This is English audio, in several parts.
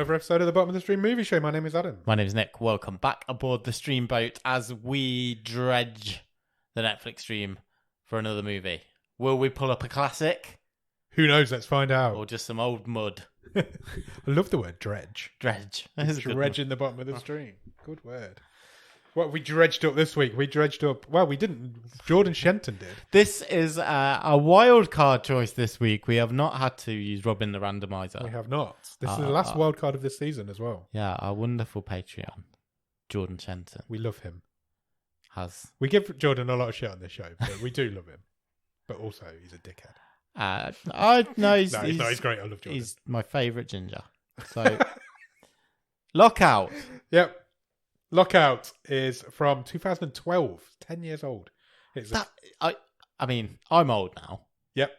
another episode of the Bottom of the Stream Movie Show. My name is Adam. My name is Nick. Welcome back aboard the stream boat as we dredge the Netflix stream for another movie. Will we pull up a classic? Who knows? Let's find out. Or just some old mud? I love the word dredge. Dredge. Dredge in the bottom of the stream. Good word. What we dredged up this week? We dredged up... Well, we didn't. Jordan Shenton did. This is a wild card choice this week. We have not had to use Robin the Randomizer. We have not. This is the last wild card of this season as well. Yeah, our wonderful Patreon, Jordan Shenton. We love him. We give Jordan a lot of shit on this show, but we do love him. But also, he's a dickhead. He's great. I love Jordan. He's my favourite ginger. So, Lockout. Yep. Lockout is from 2012. 10 years old. I mean, I'm old now. Yep.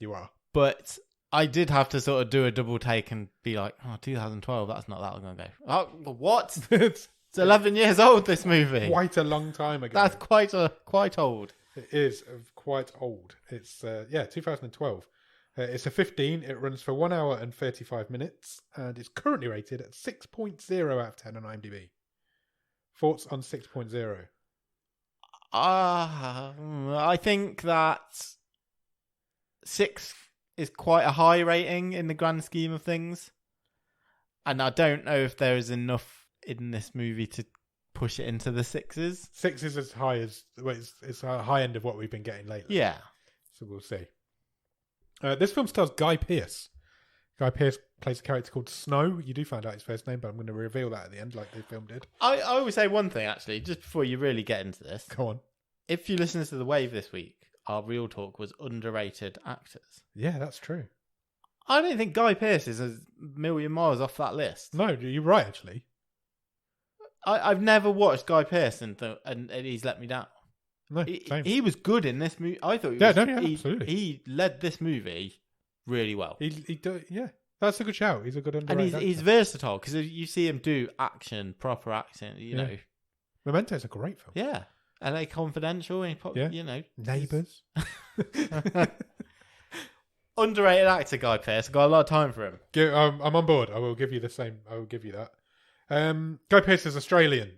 You are. But I did have to sort of do a double take and be like, 2012, that's not that long ago. Oh, what? It's 11 years old, this movie. Quite a long time ago. That's quite old. It is quite old. It's 2012. It's a 15. It runs for 1 hour and 35 minutes, and it's currently rated at 6.0 out of 10 on IMDb. Thoughts on 6.0? I think that 6 is quite a high rating in the grand scheme of things, and I don't know if there is enough in this movie to push it into the 6s. 6 is as high as it's a high end of what we've been getting lately. Yeah, so we'll see. This film stars Guy Pearce. Guy Pearce plays a character called Snow. You do find out his first name, but I'm going to reveal that at the end, like the film did. I always say one thing, actually, just before you really get into this. Go on. If you listen to The Wave this week, our real talk was underrated actors. Yeah, that's true. I don't think Guy Pearce is a million miles off that list. No, you're right, actually. I've never watched Guy Pearce and he's let me down. No, he was good in this movie. I thought absolutely. He led this movie really well. Yeah, that's a good shout. He's a good underrated and he's versatile because you see him do action, proper action. You know, Memento's a great film. Yeah, LA Confidential. And you know, Neighbours. Underrated actor, Guy Pearce. Got a lot of time for him. I'm on board. I will give you the same. I will give you that. Guy Pearce is Australian. You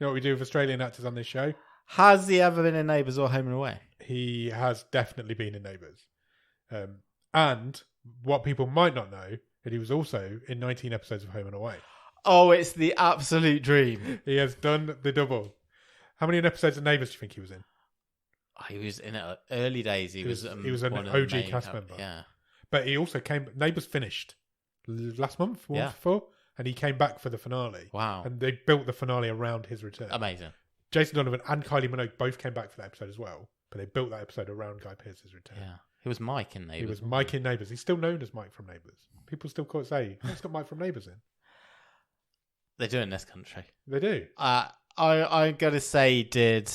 know what we do with Australian actors on this show? Has he ever been in Neighbours or Home and Away? He has definitely been in Neighbours. And what people might not know, that he was also in 19 episodes of Home and Away. Oh, it's the absolute dream. He has done the double. How many episodes of Neighbours do you think he was in? He was in it early days. He was an OG cast member. Yeah. But he also Neighbours finished last month, before, and he came back for the finale. Wow. And they built the finale around his return. Amazing. Jason Donovan and Kylie Minogue both came back for that episode as well, but they built that episode around Guy Pearce's return. Yeah. He was Mike in Neighbours. He was Mike in Neighbours. He's still known as Mike from Neighbours. People still say, it's got Mike from Neighbours in. They do in this country. They do. I got to say he did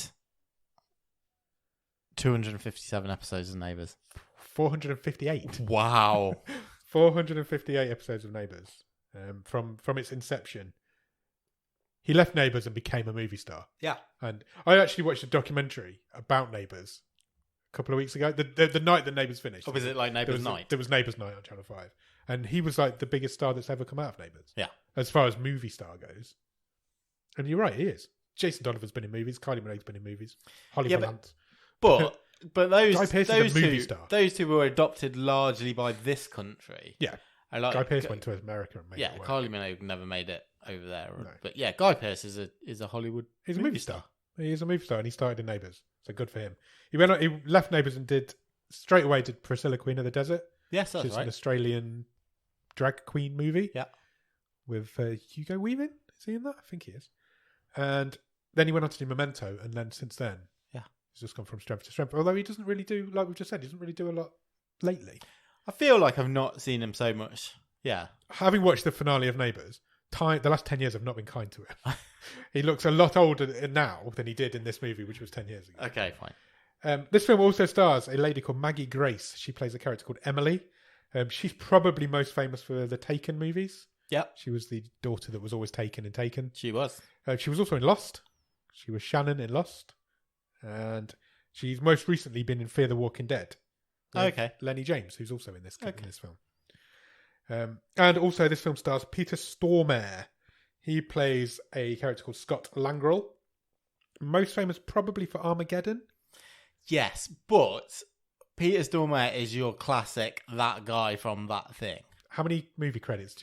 257 episodes of Neighbours. 458. Wow. 458 episodes of Neighbours from its inception. He left Neighbours and became a movie star. Yeah. And I actually watched a documentary about Neighbours a couple of weeks ago. The night that Neighbours finished. Oh, was it like Neighbours Night? There was Neighbours Night on Channel 5. And he was like the biggest star that's ever come out of Neighbours. Yeah. As far as movie star goes. And you're right, he is. Jason Donovan's been in movies. Kylie Minogue's been in movies. Holly Valance. But those those two were adopted largely by this country. Yeah. Like, Guy Pearce went to America and made it work. Kylie Minogue never made it over there. No. But yeah, Guy Pearce is a Hollywood. He's a movie star. He is a movie star, and he started in Neighbours. So good for him. He left Neighbours and did Priscilla, Queen of the Desert. Yes, that's which is right. An Australian drag queen movie. Yeah, with Hugo Weaving. Is he in that? I think he is. And then he went on to do Memento, and then since then, he's just gone from strength to strength. Although he doesn't really do, like we've just said, he doesn't really do a lot lately. I feel like I've not seen him so much. Yeah. Having watched the finale of Neighbours, the last 10 years have not been kind to him. He looks a lot older now than he did in this movie, which was 10 years ago. Okay, fine. This film also stars a lady called Maggie Grace. She plays a character called Emily. She's probably most famous for the Taken movies. Yeah. She was the daughter that was always taken in Taken. She was. She was also in Lost. She was Shannon in Lost. And she's most recently been in Fear the Walking Dead. Okay. Lenny James, who's also in this film. And also, this film stars Peter Stormare. He plays a character called Scott Langrel. Most famous probably for Armageddon. Yes, but Peter Stormare is your classic, that guy from that thing. How many credits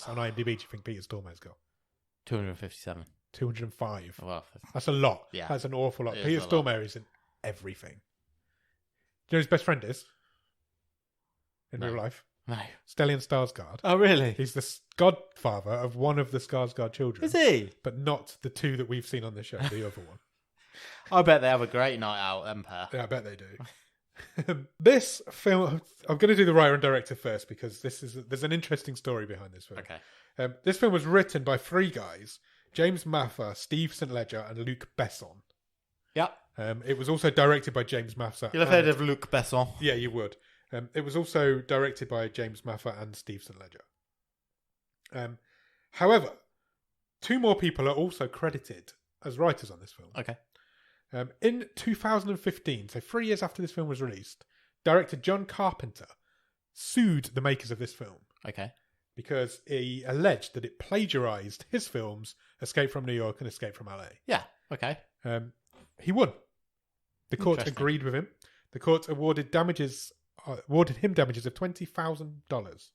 on IMDb do you think Peter Stormare's got? 257. 205. Well, that's a lot. Yeah. That's an awful lot. It Peter is a Stormare is in everything. Do you know who his best friend is? In real life? No. Stellan Skarsgård. Oh, really? He's the godfather of one of the Skarsgård children. Is he? But not the two that we've seen on the show, the other one. I bet they have a great night out, Empire. Yeah, I bet they do. This film, I'm going to do the writer and director first because there's an interesting story behind this film. Okay. This film was written by three guys: James Maffer, Steve St. Ledger, and Luc Besson. Yep. It was also directed by James Maffer. You'll have heard of Luc Besson. Yeah, you would. It was also directed by James Maffer and Steve St. Ledger. However, two more people are also credited as writers on this film. Okay. In 2015, so 3 years after this film was released, director John Carpenter sued the makers of this film. Okay. Because he alleged that it plagiarized his films Escape from New York and Escape from LA. Yeah, okay. He won. The court agreed with him. The court awarded him damages of $20,000.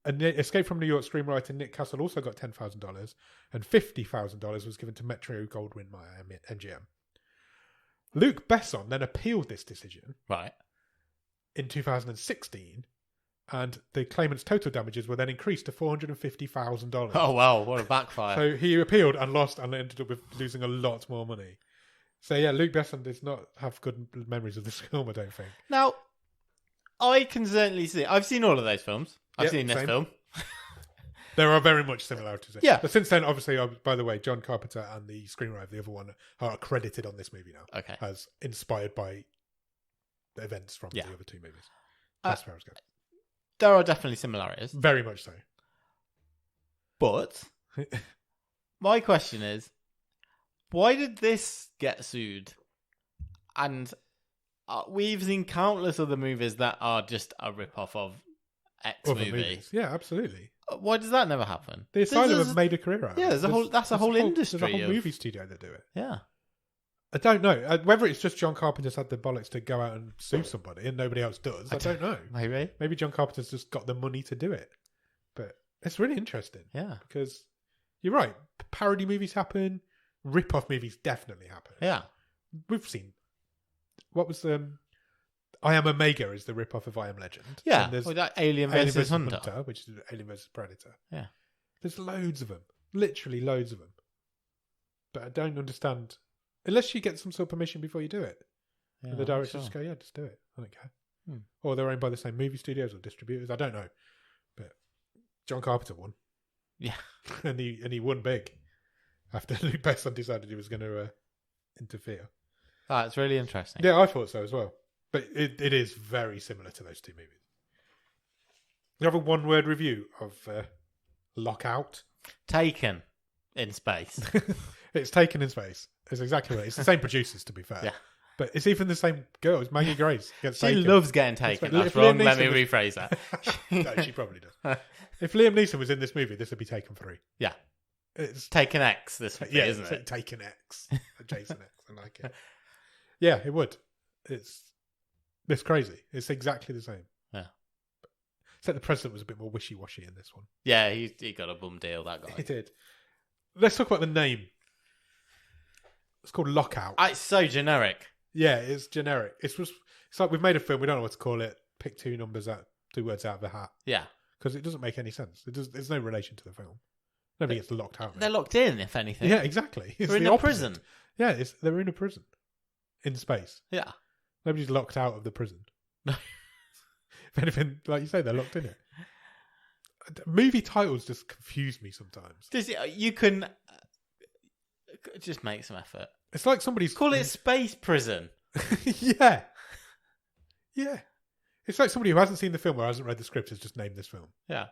And Escape from New York screenwriter Nick Castle also got $10,000, and $50,000 was given to Metro Goldwyn Mayer, MGM. Luc Besson then appealed this decision in 2016, and the claimant's total damages were then increased to $450,000. Oh, wow, what a backfire. So he appealed and lost and ended up with losing a lot more money. So yeah, Luc Besson does not have good memories of this film, I don't think. Now, I can certainly see... I've seen all of those films. I've seen this same. film. There are very much similarities. Yeah. But since then, obviously, by the way, John Carpenter and the screenwriter of the other one are credited on this movie now. Okay. As inspired by the events from the other two movies. That's where I was going. There are definitely similarities. Very much so. But my question is, why did this get sued? And we've seen countless other movies that are just a rip-off of X Other movie. movies. Yeah, absolutely. Why does that never happen? The Asylum have made a career out of it. Yeah, that's a whole industry. There's a whole movie studio that do it. Yeah. I don't know. Whether it's just John Carpenter's had the bollocks to go out and sue somebody and nobody else does, I don't know. Maybe John Carpenter's just got the money to do it. But it's really interesting. Yeah. Because you're right. Parody movies happen. Rip-off movies definitely happen. Yeah. We've seen... What was I Am Omega is the rip-off of I Am Legend. Yeah. And there's that Alien vs. Hunter. Which is Alien vs. Predator. Yeah. There's loads of them. Literally loads of them. But I don't understand... Unless you get some sort of permission before you do it. Yeah, and the directors just go, yeah, just do it. I don't care. Or they're owned by the same movie studios or distributors. I don't know. But John Carpenter won. Yeah. and he won big. After Luc Besson decided he was going to interfere. That's really interesting. Yeah, I thought so as well. But it is very similar to those two movies. You have a one-word review of Lockout. Taken in space. It's taken in space. It's exactly right. It's the same producers, to be fair. Yeah. But it's even the same girl. It's Maggie Grace. She loves getting taken. That's wrong. Let me rephrase that. No, she probably does. If Liam Neeson was in this movie, this would be Taken 3. Yeah. It's Taken X, this would be, isn't it's it? Taken X. Jason X. I like it. Yeah, it would. It's crazy. It's exactly the same. Yeah. Except the president was a bit more wishy-washy in this one. Yeah, he got a bum deal, that guy. He did. Let's talk about the name. It's called Lockout. It's so generic. Yeah, it's generic. It's like we've made a film. We don't know what to call it. Pick two words out of the hat. Yeah. Because it doesn't make any sense. There's no relation to the film. Nobody gets locked out. They're locked in, if anything. Yeah, exactly. It's they're in the a opposite. prison. Yeah, they're in a prison. In space. Yeah. Nobody's locked out of the prison. If anything, like you say, they're locked in it. Movie titles just confuse me sometimes. You can just make some effort. It's like somebody's... Call it Space Prison. Yeah. Yeah. It's like somebody who hasn't seen the film or hasn't read the script has just named this film. Yeah.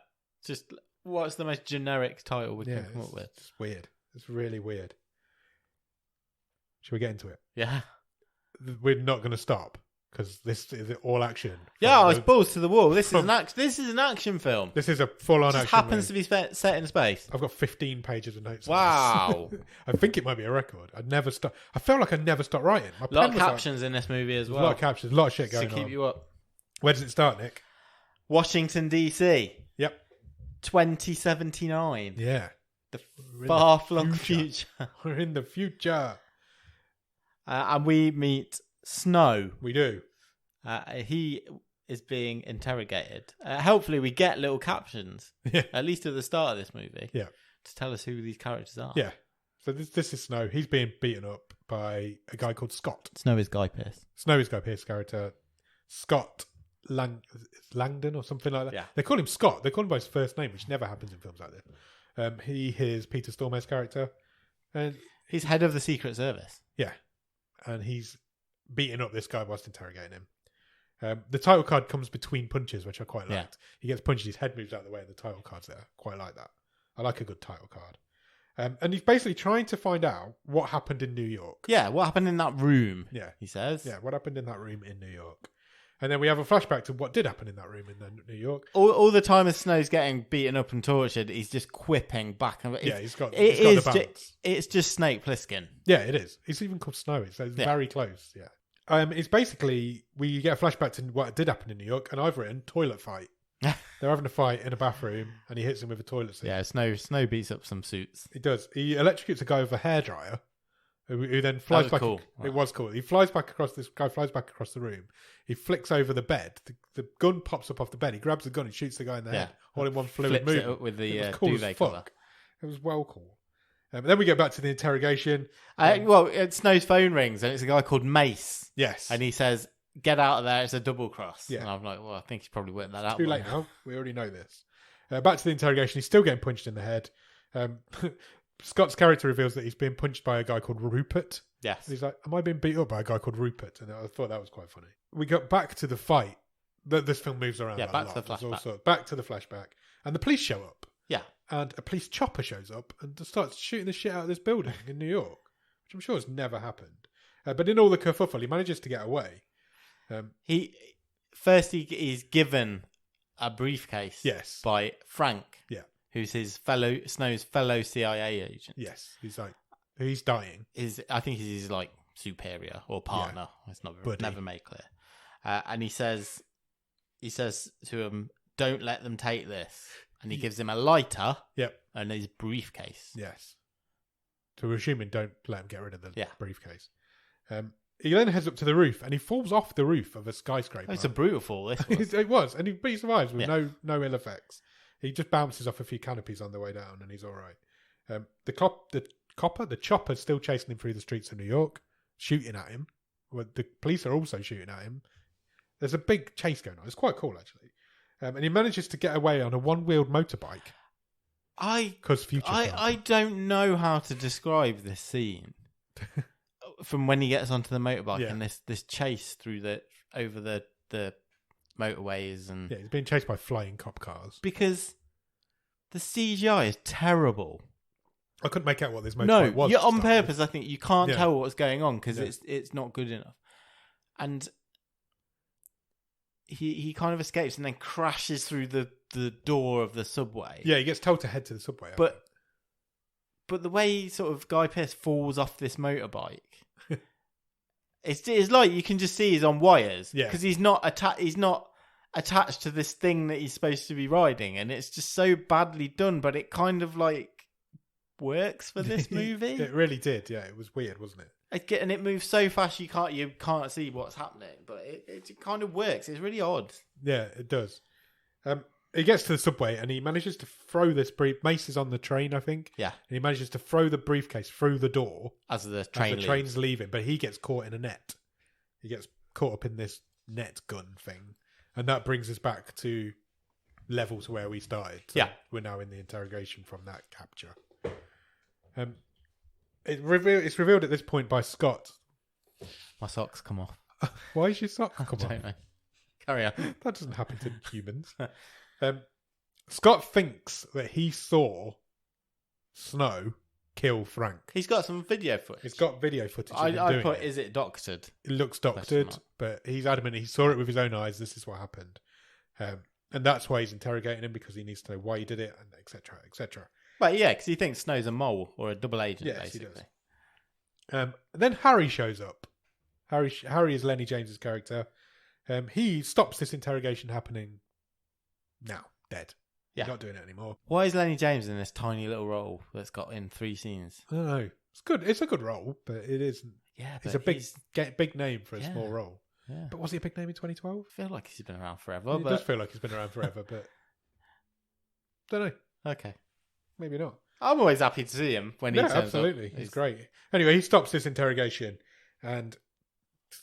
Just, what's the most generic title we can come up with? It's weird. It's really weird. Should we get into it? Yeah. We're not going to stop because this is all action. Yeah, it's balls to the wall. This is an action film. This is a full-on It action. just happens to be set in space. I've got 15 pages of notes. Wow. I think it might be a record. I felt like I never stopped writing. A lot of captions in this movie as well. A lot of captions, a lot of shit going to keep on. you up. Where does it start, Nick? Washington, D.C. Yep. 2079. Yeah. The far-flung future. We're in the future. And we meet Snow. We do. He is being interrogated. Hopefully we get little captions, at least at the start of this movie, to tell us who these characters are. Yeah. So this is Snow. He's being beaten up by a guy called Scott. Snow is Guy Pearce. Snow is Guy Pearce's character. Scott Langdon or something like that. Yeah. They call him Scott. They call him by his first name, which never happens in films like this. He is Peter Stormare's character. And he's head of the Secret Service. Yeah. And he's beating up this guy whilst interrogating him. The title card comes between punches, which I quite liked. Yeah. He gets punched, his head moves out of the way, and the title card's there. Quite like that. I like a good title card. And he's basically trying to find out what happened in New York. Yeah, what happened in that room, he says. Yeah, what happened in that room in New York. And then we have a flashback to what did happen in that room in New York. All the time as Snow's getting beaten up and tortured, he's just quipping back and yeah, he's got the balance. It's just Snake Plissken. Yeah, it is. It's even called Snowy, so it's very close. Yeah. It's basically we get a flashback to what did happen in New York, and I've written toilet fight. They're having a fight in a bathroom, and he hits him with a toilet seat. Yeah, Snow beats up some suits. He does. He electrocutes a guy with a hairdryer, who then flies back. Cool. It was cool. He flies back across. This guy flies back across the room. He flicks over the bed. The gun pops up off the bed. He grabs the gun and shoots the guy in the head, all in one fluid Flips movement. it up with the it was cool duvet cover. It was well cool. Then we get back to the interrogation. Snow's phone rings, and it's a guy called Mace. Yes. And he says, "Get out of there, it's a double cross." Yeah. And I'm like, well, I think he's probably worked that out. Too late now. We already know this. Back to the interrogation. He's still getting punched in the head. Scott's character reveals that he's being punched by a guy called Rupert. Yes. And he's like, am I being beat up by a guy called Rupert? And I thought that was quite funny. We got back to the fight. This film moves around. Yeah, a back lot. to the flashback. Back to the flashback. And the police show up. Yeah. And a police chopper shows up and starts shooting the shit out of this building in New York, which I'm sure has never happened. But in all the kerfuffle, he manages to get away. He's given a briefcase. Yes. By Frank. Yeah. Who's Snow's fellow CIA agent. Yes. He's dying. I think he's his like superior or partner. Yeah. It's never made clear. And he says to him, "Don't let them take this." And he gives him a lighter. Yep. And his briefcase. Yes. So we're assuming don't let him get rid of the briefcase. He then heads up to the roof and he falls off the roof of a skyscraper. It's a brutal fall, this was. It was. And he survives with no ill effects. He just bounces off a few canopies on the way down and he's all right. The chopper's still chasing him through the streets of New York, shooting at him. Well, the police are also shooting at him. There's a big chase going on. It's quite cool, actually. And he manages to get away on a one-wheeled motorbike. I don't know how to describe this scene. From when he gets onto the motorbike and this chase over the motorways and he's being chased by flying cop cars because the CGI is terrible. I couldn't make out what this motorbike was. No, on purpose. I think you can't tell what's going on because it's not good enough. And he kind of escapes and then crashes through the door of the subway. Yeah, he gets told to head to the subway. But the way sort of Guy Pearce falls off this motorbike, it's like you can just see he's on wires. Yeah, because he's not attached to this thing that he's supposed to be riding, and it's just so badly done. But it kind of like works for this movie. It really did. Yeah, it was weird, wasn't it? And it moves so fast you can't see what's happening, but it kind of works. It's really odd. Yeah, it does. He gets to the subway and he manages to throw this Mace is on the train, I think. Yeah. And he manages to throw the briefcase through the door as the train's leaving, but he gets caught in a net. He gets caught up in this net gun thing, and that brings us back to level to where we started. So we're now in the interrogation from that capture. It's revealed at this point by Scott. My socks come off. Why is your socks come off? I don't know. Carry on. That doesn't happen to humans. Scott thinks that he saw Snow kill Frank. He's got some video footage. He's got video footage of him I doing put, it. is it doctored? It looks doctored, but he's adamant he saw it with his own eyes. This is what happened. And that's why he's interrogating him, because he needs to know why he did it, and etc., etc. Well, yeah, because he thinks Snow's a mole or a double agent, Yes, basically. he does. Then Harry shows up. Harry is Lenny James's character. He stops this interrogation happening now, dead. Yeah. He's not doing it anymore. Why is Lenny James in this tiny little role that's got in 3 scenes? I don't know. It's good. It's a good role, but it isn't. Yeah, It's a big name for a small role. Yeah. But was he a big name in 2012? I feel like he's been around forever. It does feel like he's been around forever, but don't know. Okay. Maybe not. I'm always happy to see him when he turns absolutely. up. He's great. Anyway, he stops this interrogation, and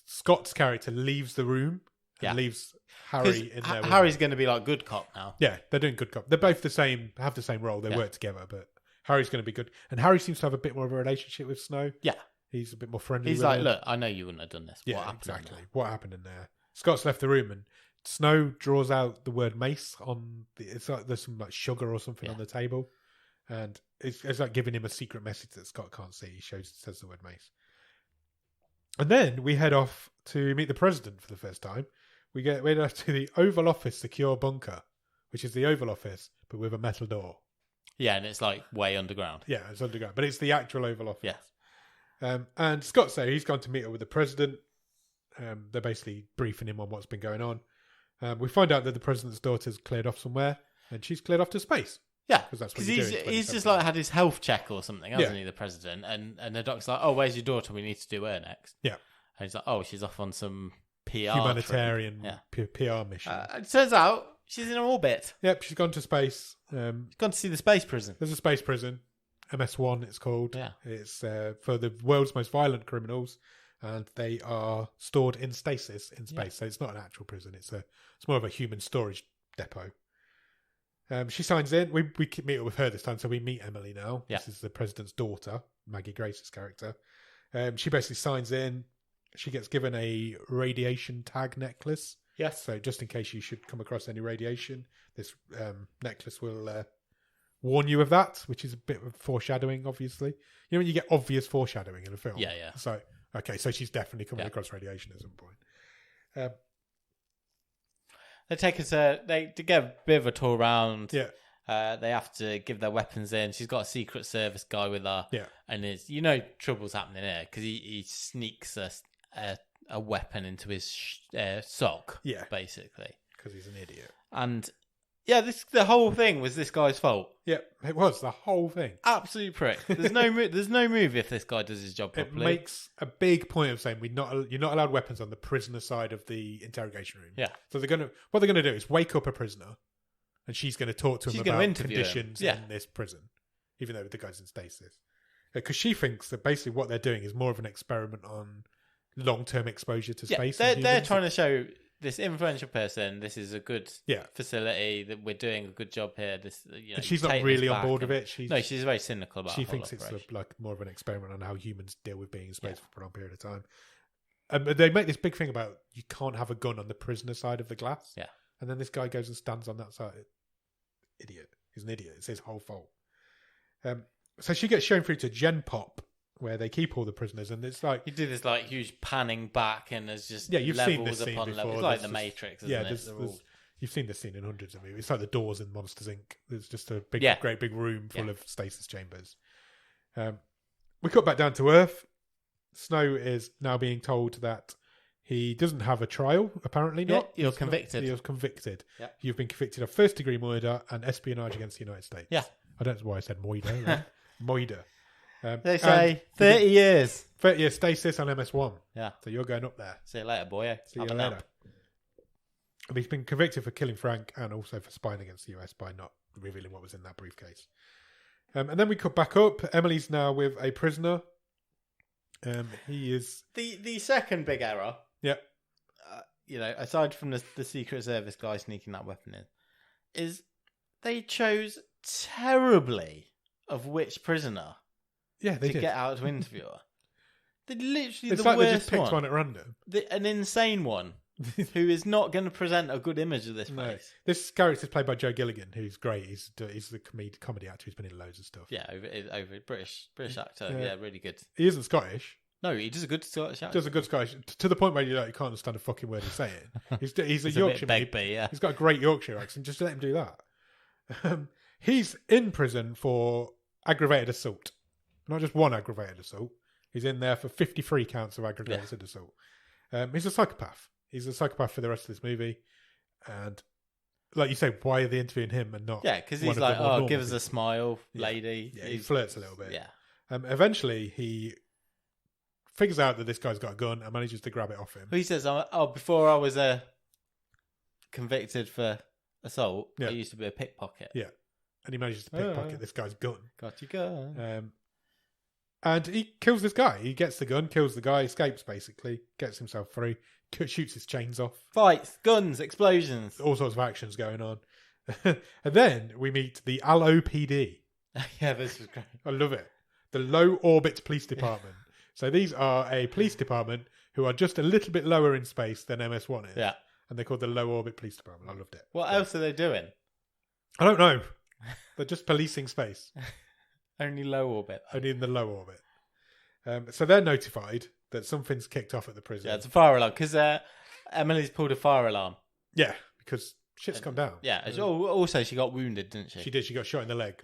Scott's character leaves the room and leaves Harry in there. Harry's going to be like good cop now. Yeah, they're doing good cop. They're both have the same role. They work together, but Harry's going to be good. And Harry seems to have a bit more of a relationship with Snow. Yeah. He's a bit more friendly. He's with like, him. look, I know you wouldn't have done this. Yeah, what happened exactly. What happened in there? Scott's left the room, and Snow draws out the word mace on it's like there's some like sugar or something on the table, and it's like giving him a secret message that Scott can't see. He says the word mace, and then we head off to meet the president for the first time. We head off to the Oval Office secure bunker, which is the Oval Office but with a metal door. Yeah, and it's like way underground. Yeah, it's underground, but it's the actual Oval Office. Yeah. And Scott's there. He's gone to meet up with the president. They're basically briefing him on what's been going on. We find out that the president's daughter's cleared off somewhere, and she's cleared off to space. Yeah, because that's what he's just like had his health check or something, hasn't he? The president, and the doctor's like, "Oh, where's your daughter? We need to do her next." Yeah, and he's like, "Oh, she's off on some PR humanitarian PR mission." It turns out she's in orbit. Yep, she's gone to space. She's gone to see the space prison. There's a space prison. MS-1 it's called. Yeah. It's for the world's most violent criminals, and they are stored in stasis in space. Yeah. So it's not an actual prison. It's more of a human storage depot. She signs in. We meet up with her this time, so we meet Emily now. Yeah. This is the president's daughter, Maggie Grace's character. She basically signs in. She gets given a radiation tag necklace. Yes. So just in case you should come across any radiation, this necklace will warn you of that, which is a bit of foreshadowing, obviously. You know when you get obvious foreshadowing in a film? Yeah, yeah. So, okay, so she's definitely coming across radiation at some point. They take us to get a bit of a tour around. Yeah. They have to give their weapons in. She's got a Secret Service guy with her. Yeah. And trouble's happening here because he sneaks a weapon into his sock. Yeah. Basically. Because he's an idiot. And yeah, the whole thing was this guy's fault. Yeah, it was the whole thing. Absolute prick. There's no movie if this guy does his job properly. It makes a big point of saying you're not allowed weapons on the prisoner side of the interrogation room. Yeah. So what they're gonna do is wake up a prisoner, and she's gonna talk to him about conditions in this prison, even though the guy's in stasis, because she thinks that basically what they're doing is more of an experiment on long-term exposure to space. They're trying to show this influential person, this is a good facility, that we're doing a good job here. And she's not really on board with it. She's very cynical about it. She thinks it's like more of an experiment on how humans deal with being in space for a long period of time. They make this big thing about you can't have a gun on the prisoner side of the glass. Yeah. And then this guy goes and stands on that side. Idiot. He's an idiot. It's his whole fault. So she gets shown through to Gen Pop, where they keep all the prisoners, and it's like you do this like huge panning back, and there's just you've levels seen this scene upon before. levels. It's like the Matrix, isn't it? You've seen this scene in hundreds of movies. It's like the doors in Monsters Inc. There's just a great big room full of stasis chambers. We cut back down to Earth. Snow is now being told that he doesn't have a trial. Apparently not. You're convicted. You're convicted. Yeah. You've been convicted of first-degree murder and espionage against the United States. Yeah. I don't know why I said murder. Right? Murder. They say 30 years. 30 years stasis on MS-1. Yeah. So you're going up there. See you later, boy. See you later. And he's been convicted for killing Frank and also for spying against the US by not revealing what was in that briefcase. And then we cut back up. Emily's now with a prisoner. He is... The second big error. Yeah. Aside from the Secret Service guy sneaking that weapon in, is they chose terribly of which prisoner... Yeah, they to did. Get out to interview her. They literally it's the like worst they just picked one at random. An insane one who is not going to present a good image of this No. place. This character is played by Joe Gilligan, who's great. He's the comedy actor who's been in loads of stuff. Yeah, over British actor. Yeah, really good. He isn't Scottish. No, he does a good Scottish accent. Does a good Scottish to the point where you can't understand a fucking word he's saying. He's a He's Yorkshire bit Begbie, yeah. He's got a great Yorkshire accent. Just let him do that. He's in prison for aggravated assault. Not just one aggravated assault. He's in there for 53 counts of aggravated assault. He's a psychopath. He's a psychopath for the rest of this movie. And like you say, why are they interviewing him and not? Yeah, because one he's of like, the more normal give us a people? smile, lady. Yeah, he flirts a little bit. Yeah. Eventually, he figures out that this guy's got a gun and manages to grab it off him. He says, before I was convicted for assault, I used to be a pickpocket. Yeah. And he manages to pickpocket this guy's gun. Got your gun. And he kills this guy. He gets the gun, kills the guy, escapes basically, gets himself free, shoots his chains off. Fights, guns, explosions. All sorts of actions going on. And then we meet the LOPD. Yeah, this was great. I love it. The Low Orbit Police Department. So these are a police department who are just a little bit lower in space than MS1 is. Yeah. And they're called the Low Orbit Police Department. I loved it. What else are they doing? I don't know. They're just policing space. Only low orbit. Only in the low orbit. So they're notified that something's kicked off at the prison. Yeah, it's a fire alarm because Emily's pulled a fire alarm. Yeah, because shit's gone down. Yeah. Also, she got wounded, didn't she? She did. She got shot in the leg.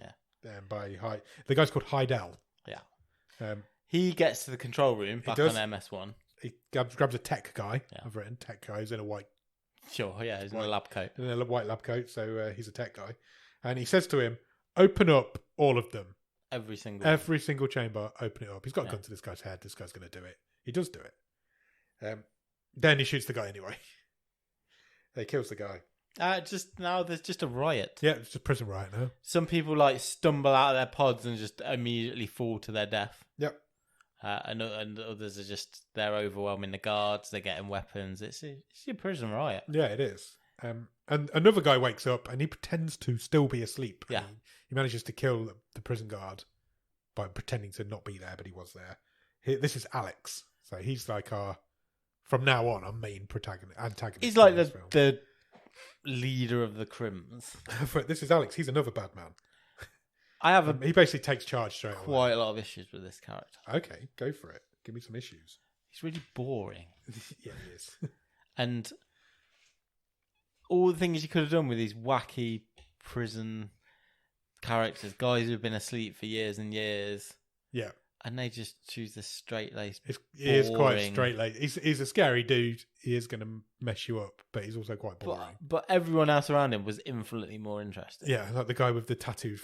Yeah. By the guy's called Heidel. Yeah. He gets to the control room back on MS1. He grabs a tech guy. Yeah. I've written tech guy. He's in a white. Sure. Yeah, he's in a lab coat. In a white lab coat, so he's a tech guy, and he says to him, "Open up all of them." Every single chamber, open it up. He's got a gun to this guy's head. This guy's going to do it. He does do it. Then he shoots the guy anyway. He kills the guy. There's just a riot. Yeah, it's a prison riot now. Some people stumble out of their pods and just immediately fall to their death. Yep. And others are they're overwhelming the guards. They're getting weapons. It's a prison riot. Yeah, it is. And another guy wakes up and he pretends to still be asleep. Yeah. He manages to kill the prison guard by pretending to not be there, but he was there. This is Alex. So he's from now on, our main antagonist. He's like the leader of the crims. This is Alex. He's another bad man. I have he basically takes charge straight away. Quite a lot of issues with this character. Okay, go for it. Give me some issues. He's really boring. Yeah, he is. And all the things you could have done with these wacky prison characters, guys who've been asleep for years and years. Yeah. And they just choose the straight-laced, He is quite straight-laced. He's a scary dude. He is going to mess you up, but he's also quite boring. But everyone else around him was infinitely more interesting. Yeah, like the guy with the tattooed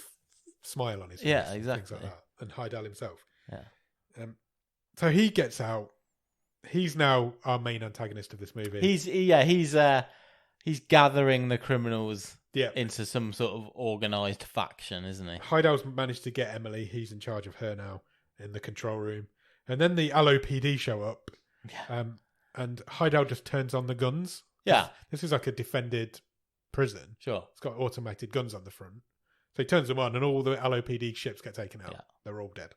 smile on his face. Yeah, exactly. Things like that. And Heidel himself. Yeah. So he gets out. He's now our main antagonist of this movie. He's gathering the criminals Yeah. into some sort of organised faction, isn't he? Heidel's managed to get Emily. He's in charge of her now in the control room. And then the LOPD show up. Yeah. And Heidel just turns on the guns. Yeah. This is like a defended prison. Sure. It's got automated guns on the front. So he turns them on and all the LOPD ships get taken out. Yeah. They're all dead.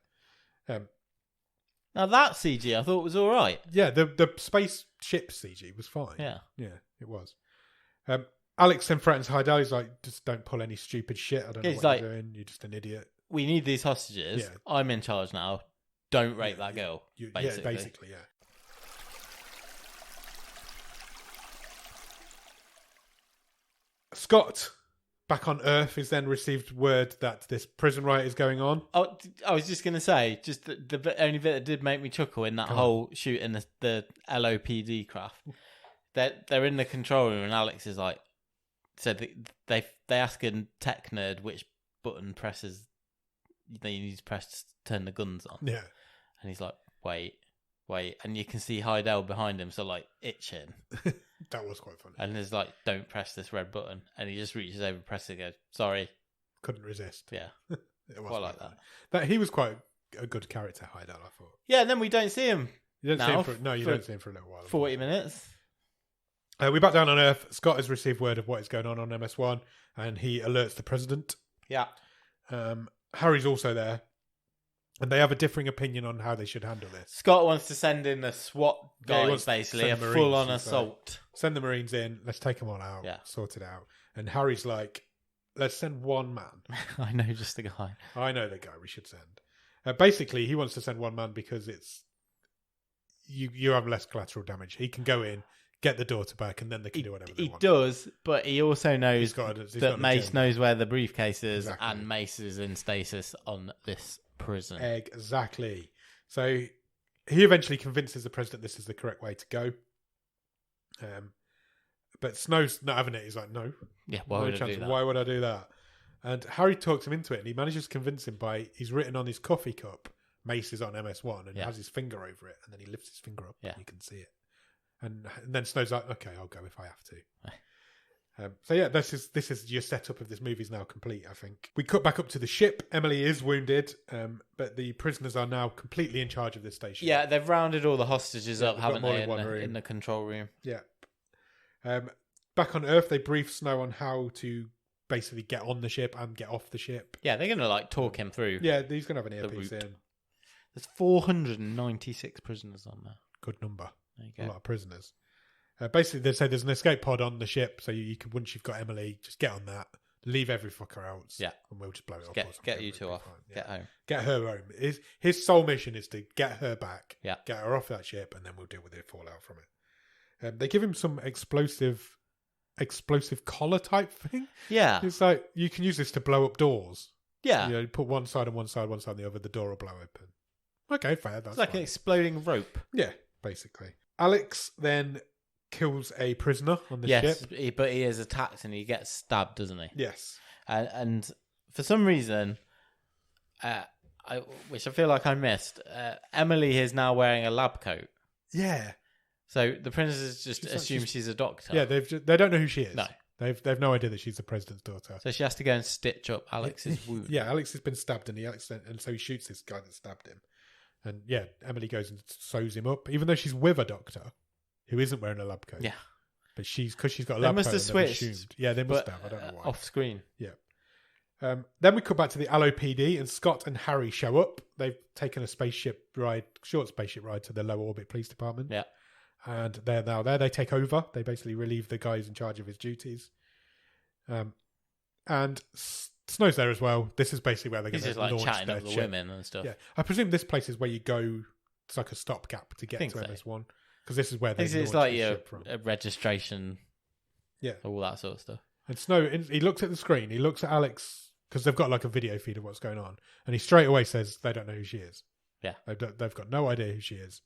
Now that CG I thought was all right. Yeah, the spaceship CG was fine. Yeah. Yeah, it was. Alex then threatens Heidel. He's like, just don't pull any stupid shit. I don't know what you're doing. You're just an idiot. We need these hostages. Yeah. I'm in charge now. Don't rape that girl. Basically. Yeah, basically, yeah. Scott, back on Earth, has then received word that this prison riot is going on. Oh, I was just going to say, just the only bit that did make me chuckle in that whole shoot in the LOPD craft, they're in the control room and Alex is like, said they ask a tech nerd which button presses they need to press to turn the guns on. Yeah. And he's like, wait. And you can see Heidel behind him, so like itching. That was quite funny. And there's like, don't press this red button. And he just reaches over, presses it, goes, sorry. Couldn't resist. Yeah. It was quite like funny. That he was quite a good character, Heidel, I thought. Yeah, and then we don't see him. You don't see him don't see him for a little while. 40 minutes. We're back down on Earth. Scott has received word of what is going on MS1, and he alerts the president. Yeah. Harry's also there. And they have a differing opinion on how they should handle this. Scott wants to send in a SWAT Yeah, he guys, wants to basically, a send Marines, full-on he's assault. Send the Marines in. Let's take them all out. Yeah. Sort it out. And Harry's like, let's send one man. I know just the guy. I know the guy we should send. Basically, he wants to send one man because it's you have less collateral damage. He can go in, get the daughter back, and then they can do whatever they want. He does, but he also knows He's got that Mace agenda. knows where the briefcase is, Exactly. and Mace is in stasis on this prison. Exactly. So he eventually convinces the president this is the correct way to go. But Snow's not having it. He's like, no. Yeah, why No would I chance. do that? Why would I do that? And Harry talks him into it, and he manages to convince him by he's written on his coffee cup, Mace is on MS1, and he has his finger over it, and then he lifts his finger up, and you can see it. And then Snow's like, okay, I'll go if I have to. So yeah, this is your setup of this movie is now complete, I think. We cut back up to the ship. Emily is wounded, but the prisoners are now completely in charge of this station. Yeah, they've rounded all the hostages up, they've got haven't more they, in one room. in the control room? Yeah. Back on Earth, they brief Snow on how to basically get on the ship and get off the ship. Yeah, they're going to like talk him through. Yeah, he's going to have an earpiece route. in. There's 496 prisoners on there. Good number. There you A go. lot of prisoners. Basically, they say there's an escape pod on the ship, so you can, once you've got Emily, just get on that, leave every fucker else, Yeah. and we'll just blow it up. Get or something. get you It'll two be off. fine. Yeah. Get home. Get her home. His sole mission is to get her back, Yeah. get her off that ship, and then we'll deal with the fallout from it. They give him some explosive collar type thing. Yeah. It's like you can use this to blow up doors. Yeah. You know, put one side on one side, one side on the other, the door will blow open. Okay, fair. That's It's like fine. an exploding rope. Yeah, basically. Alex then kills a prisoner on the Yes, ship. but he is attacked and he gets stabbed, doesn't he? Yes. And for some reason, which I feel like I missed, Emily is now wearing a lab coat. Yeah. So the princess just She's assumes she's a doctor. Yeah, they don't know who she is. No. They've no idea that she's the president's daughter. So she has to go and stitch up Alex's wound. Yeah, Alex has been stabbed in the accident, and so he shoots this guy that stabbed him. And yeah, Emily goes and sews him up, even though she's with a doctor who isn't wearing a lab coat. Yeah. But because she's got a They lab must coat, have and they've switched, assumed. Yeah, they must But have. I don't know why. off screen. Yeah. Then we cut back to the LOPD, and Scott and Harry show up. They've taken a short spaceship ride to the low orbit police department. Yeah. And they're now there. They take over. They basically relieve the guy who's in charge of his duties. And Snow's there as well. This is basically where they're going He's to just like launch chatting their up the ship. women and stuff. Yeah, I presume this place is where you go. It's like a stopgap to get Think to so. MS1 because this is where they. It's launch like the your ship from. registration. Yeah. All that sort of stuff. And Snow, he looks at the screen. He looks at Alex because they've got like a video feed of what's going on, and he straight away says they don't know who she is. Yeah. They've got no idea who she is.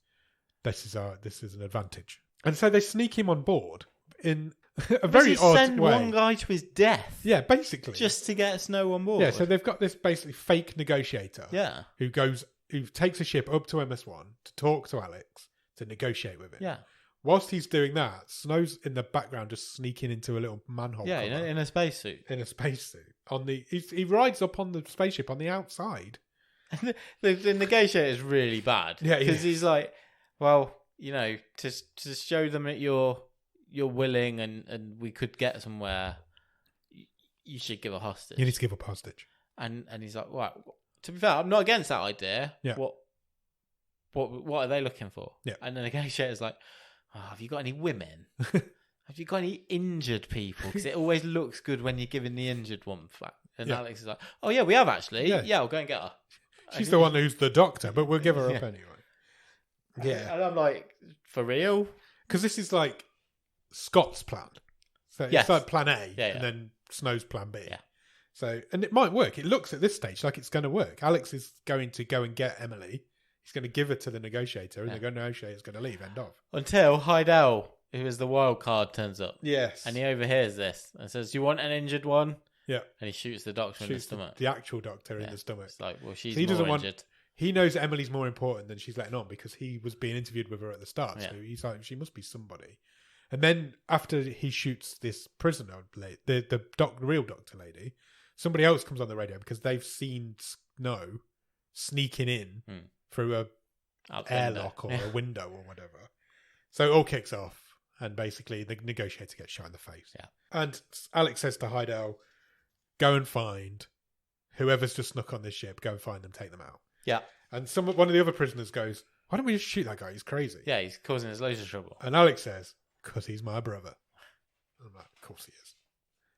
This is an advantage, and so they sneak him on board in a very Does he odd send way. one guy to his death Yeah, basically. just to get Snow on board? Yeah, so they've got this basically fake negotiator. Yeah. Who takes a ship up to MS1 to talk to Alex to negotiate with him. Yeah. Whilst he's doing that, Snow's in the background just sneaking into a little manhole. Yeah, cover in a spacesuit. in a spacesuit. He rides up on the spaceship on the outside. The negotiator is really bad. Yeah, because yeah. he's like, well, to show them that you're willing and we could get somewhere, you should give a hostage. You need to give up hostage. And he's like, well, to be fair, I'm not against that idea. Yeah. What are they looking for? Yeah. And the negotiator's like, oh, have you got any women? Have you got any injured people? Because it always looks good when you're giving the injured one back. And Yeah. Alex is like, oh yeah, we have actually. Yeah. Yeah, I'll go and get her. She's the one who's the doctor, but we'll give her up Yeah. anyway. Yeah. And I'm like, for real? Because this is like Scott's plan. So Yes. it's like plan A, Yeah, yeah. and then Snow's plan B. Yeah. So, and it might work. It looks at this stage like it's going to work. Alex is going to go and get Emily. He's going to give her to the negotiator, and Yeah. the negotiator's going to leave. End of. Until Heidel, who is the wild card, turns up. Yes. And he overhears this and says, do you want an injured one? Yeah. And he shoots the doctor in the Shoots stomach. the actual doctor Yeah. in the stomach. It's like, well, she's So he more doesn't want- injured. He knows that Emily's more important than she's letting on because he was being interviewed with her at the start. So Yeah. he's like, she must be somebody. And then after he shoots this prisoner, the real doctor lady, somebody else comes on the radio because they've seen Snow sneaking in through a Out the airlock or window. a window or whatever. So it all kicks off, and basically the negotiator gets shot in the face. Yeah. And Alex says to Heidel, "Go and find whoever's just snuck on this ship. Go and find them, take them out." Yeah. And one of the other prisoners goes, "Why don't we just shoot that guy? He's crazy." Yeah, he's causing us loads of trouble. And Alex says, "Because he's my brother." And I'm like, "Of course he is."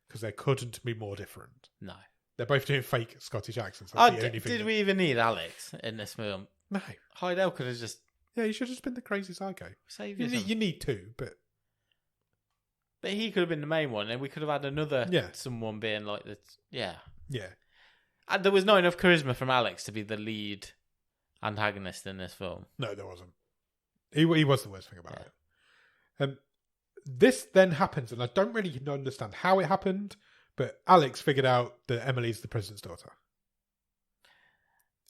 Because they couldn't be more different. No. They're both doing fake Scottish accents. That's the only thing did we even need Alex in this film? No. Heidel could have just... Yeah, he should have just been the crazy psycho. Saviorism. You need two, but... But he could have been the main one, and we could have had another Yeah. someone being like the... Yeah. Yeah. And there was not enough charisma from Alex to be the lead antagonist in this film. No, there wasn't. He was the worst thing about it. This then happens, and I don't really understand how it happened, but Alex figured out that Emily's the president's daughter.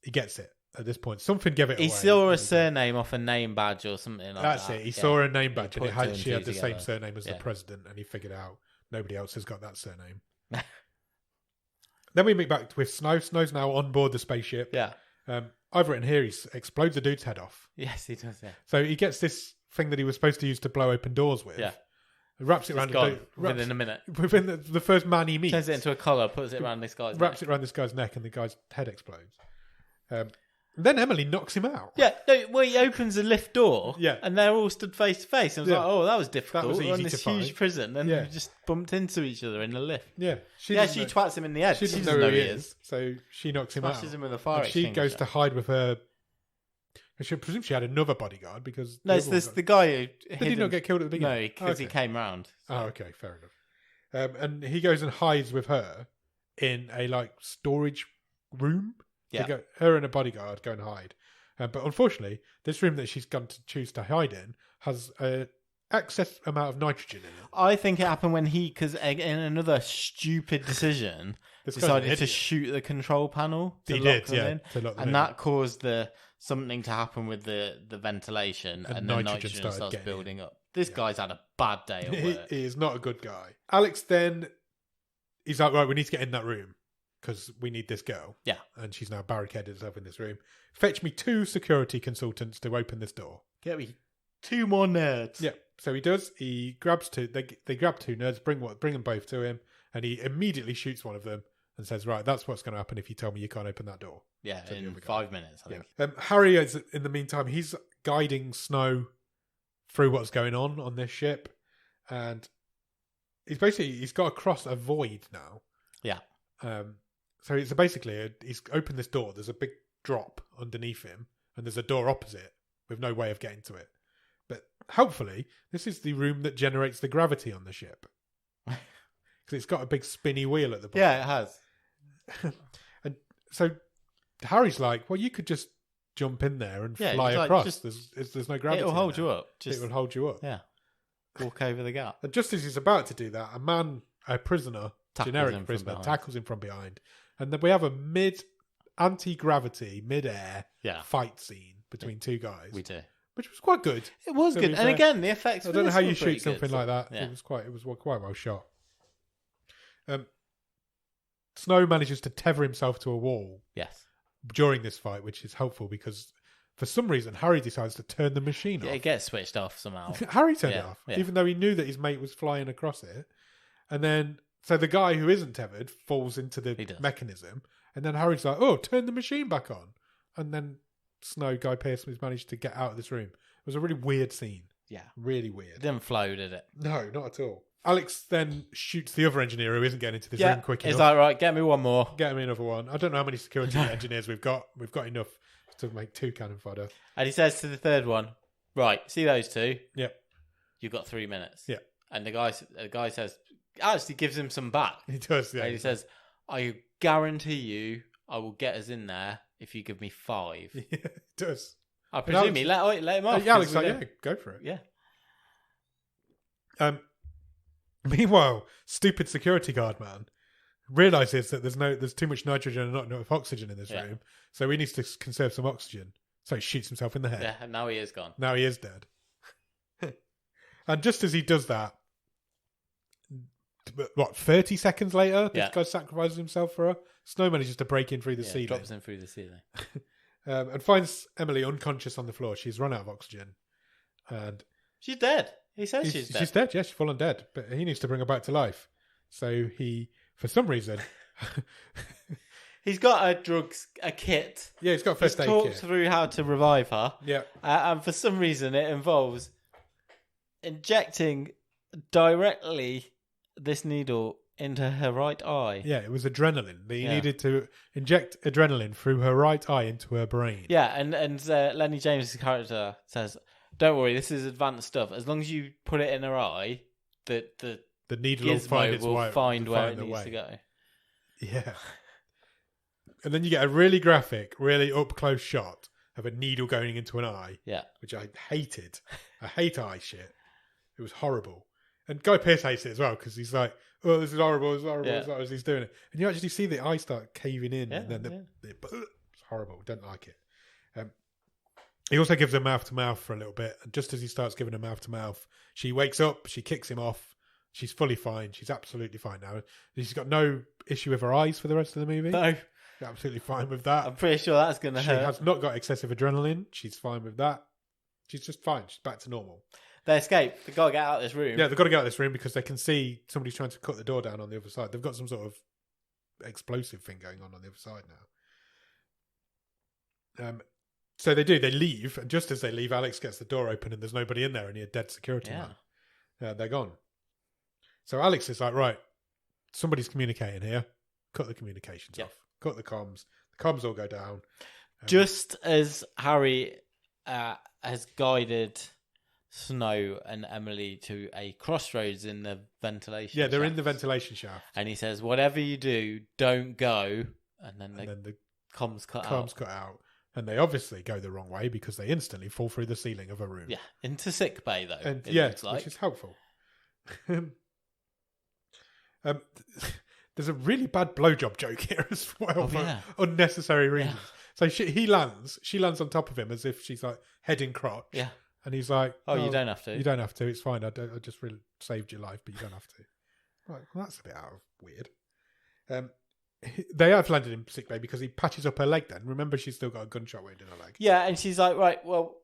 He gets it at this point. Something gave it away. He saw a surname off a name badge or something like that. That's it. He saw a name badge, and put she had the together. same surname as the president, and he figured out nobody else has got that surname. Then we meet back with Snow. Snow's now on board the spaceship. Yeah. I've written here, he explodes a dude's head off. Yes, he does, yeah. So he gets this thing that he was supposed to use to blow open doors with. Yeah. Wraps it around within a minute. Within the first man he meets. Turns it into a collar, puts it around this guy's neck. Wraps it around this guy's neck, and the guy's head explodes. Then Emily knocks him out. Yeah, no, well, he opens the lift door, Yeah. and they're all stood face to face. And I was like, oh, that was difficult. That was We're in easy this to huge find. prison, and Yeah. we just bumped into each other in the lift. Yeah. She twats him in the head. She doesn't know who he is. So she knocks him out. Smashes him with a fire And she goes extinguisher. to hide with her... I should presume she had another bodyguard because... No, it's the guy who... Did he not get killed at the beginning? No, because he came round. Oh, okay, fair enough. And he goes and hides with her in a storage room. Yeah. Her and a bodyguard go and hide. But unfortunately, this room that she's going to choose to hide in has an excess amount of nitrogen in it. I think it happened when because in another stupid decision, decided to shoot the control panel. He did, yeah. To lock them in. And that caused something to happen with the ventilation, and then nitrogen starts building up. This guy's had a bad day at work. He is not a good guy. Alex then, he's like, right, we need to get in that room because we need this girl. Yeah. And she's now barricaded herself in this room. Fetch me 2 security consultants to open this door. Get me 2 more nerds. Yeah. So he does. He grabs 2. They grab 2 nerds, bring them both to him, and he immediately shoots one of them and says, right, that's what's going to happen if you tell me you can't open that door. Yeah, in 5 minutes, I think. Harry is, in the meantime, he's guiding Snow through what's going on this ship, and he's got to cross a void now. Yeah. So it's basically he's opened this door. There's a big drop underneath him, and there's a door opposite with no way of getting to it. But helpfully, this is the room that generates the gravity on the ship because it's got a big spinny wheel at the bottom. Yeah, it has. And so Harry's like, well, you could just jump in there and fly across. There's no gravity. It'll hold you up. It will hold you up. Yeah. Walk over the gap. And just as he's about to do that, a prisoner, generic prisoner, tackles him from behind. And then we have a anti-gravity, mid-air fight scene between 2 guys. We do. Which was quite good. It was good. And again, the effects I don't know how you shoot something like that. Yeah. It was quite well shot. Snow manages to tether himself to a wall. Yes. During this fight, which is helpful because for some reason Harry decides to turn the machine off. It gets switched off somehow. Harry turned it off, even though he knew that his mate was flying across it. And then, so the guy who isn't tethered falls into the mechanism, and then Harry's like, "Oh, turn the machine back on." And then Snow, Guy Pearce, has managed to get out of this room. It was a really weird scene. Yeah, really weird. It didn't flow, did it? No, not at all. Alex then shoots the other engineer who isn't getting into this room quick enough. He's like, right, get me one more. Get me another one. I don't know how many security engineers we've got. We've got enough to make 2 cannon fodder. And he says to the third one, right, see those 2? Yep. You've got 3 minutes. Yeah. And the guy says, actually gives him some back. He does, yeah. And he says, I guarantee you I will get us in there if you give me 5. Yeah, he does. I presume he let him off. Alex like, yeah, go for it. Yeah. Meanwhile, stupid security guard man realizes that there's too much nitrogen and not enough oxygen in this room, so he needs to conserve some oxygen. So he shoots himself in the head. Yeah, and now he is gone. Now he is dead. And just as he does that, 30 seconds later, this guy sacrifices himself for her. Snow manages to break in through the ceiling. Drops in through the ceiling. And finds Emily unconscious on the floor. She's run out of oxygen. And she's dead. He says she's dead. She's dead, yes, she's full on dead. But he needs to bring her back to life. So he, for some reason, He's got a kit. Yeah, he's got a He's first aid talked kit. through how to revive her. Yeah. And for some reason, it involves injecting directly this needle into her right eye. Yeah, it was adrenaline. He Yeah. needed to inject adrenaline through her right eye into her brain. Yeah, and Lenny James' character says, "Don't worry, this is advanced stuff. As long as you put it in her eye, the needle will find its way. find where it the needs way. to go." Yeah. And then you get a really graphic, really up close shot of a needle going into an eye. Yeah. Which I hated. I hate eye shit. It was horrible. And Guy Pearce hates it as well because he's like, "Oh, this is horrible, it's horrible," Yeah. as he's doing it. And you actually see the eye start caving in, Yeah, and then yeah. it's horrible. Don't like it. He also gives her mouth to mouth for a little bit, and just as he starts giving her mouth to mouth, she wakes up, she kicks him off. She's fully fine. She's absolutely fine now. She's got no issue with her eyes for the rest of the movie. No, Absolutely fine with that. I'm pretty sure that's going to She hurt. has not got excessive adrenaline. She's fine with that. She's just fine. She's back to normal. They escape. They got to get out of this room. Yeah, they've got to get out of this room because they can see somebody's trying to cut the door down on the other side. They've got some sort of explosive thing going on the other side now. So they do. They leave, and just as they leave, Alex gets the door open, and there's nobody in there, and you're a dead security man. They're gone. So Alex is like, right, somebody's communicating here. Cut the communications off. Cut the comms. The comms all go down. Just as Harry has guided Snow and Emily to a crossroads in the ventilation. Yeah, they're in shaft. the ventilation shaft. And he says, "Whatever you do, don't go." And then the comms cut comms out. cut out. And they obviously go the wrong way because they instantly fall through the ceiling of a room. Yeah, into sick bay though. And it yeah, looks like. which is helpful. There's a really bad blowjob joke here as well for unnecessary reasons. So she lands on top of him as if she's like head in crotch. Yeah. And he's like, "Oh, you don't have to. You don't have to. It's fine. I just really saved your life, but you don't have to." Right, well, that's a bit out of weird. They have landed in sick bay because he patches up her leg then. Remember, she's still got a gunshot wound in her leg. Yeah, and she's like, "Right, well,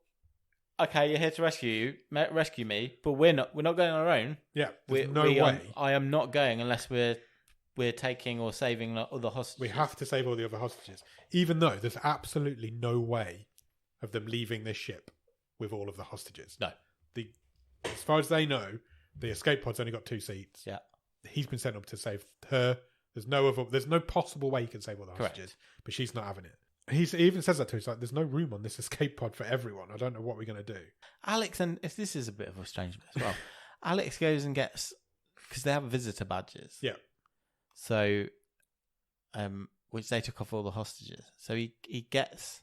okay, you're here to rescue me, but we're not going on our own. Yeah, there's no way. I am not going unless we're taking or saving other hostages. We have to save all the other hostages, even though there's absolutely no way of them leaving this ship with all of the hostages. No. As far as they know, the escape pod's only got 2 seats. Yeah. He's been sent up to save her. There's no possible way he can save all the hostages. Correct. But she's not having it. He even says that to her. He's like, "There's no room on this escape pod for everyone. I don't know what we're going to do." Alex, and if this is a bit of a strange bit as well, Alex goes and gets, because they have visitor badges. Yeah. So, which they took off all the hostages. So he gets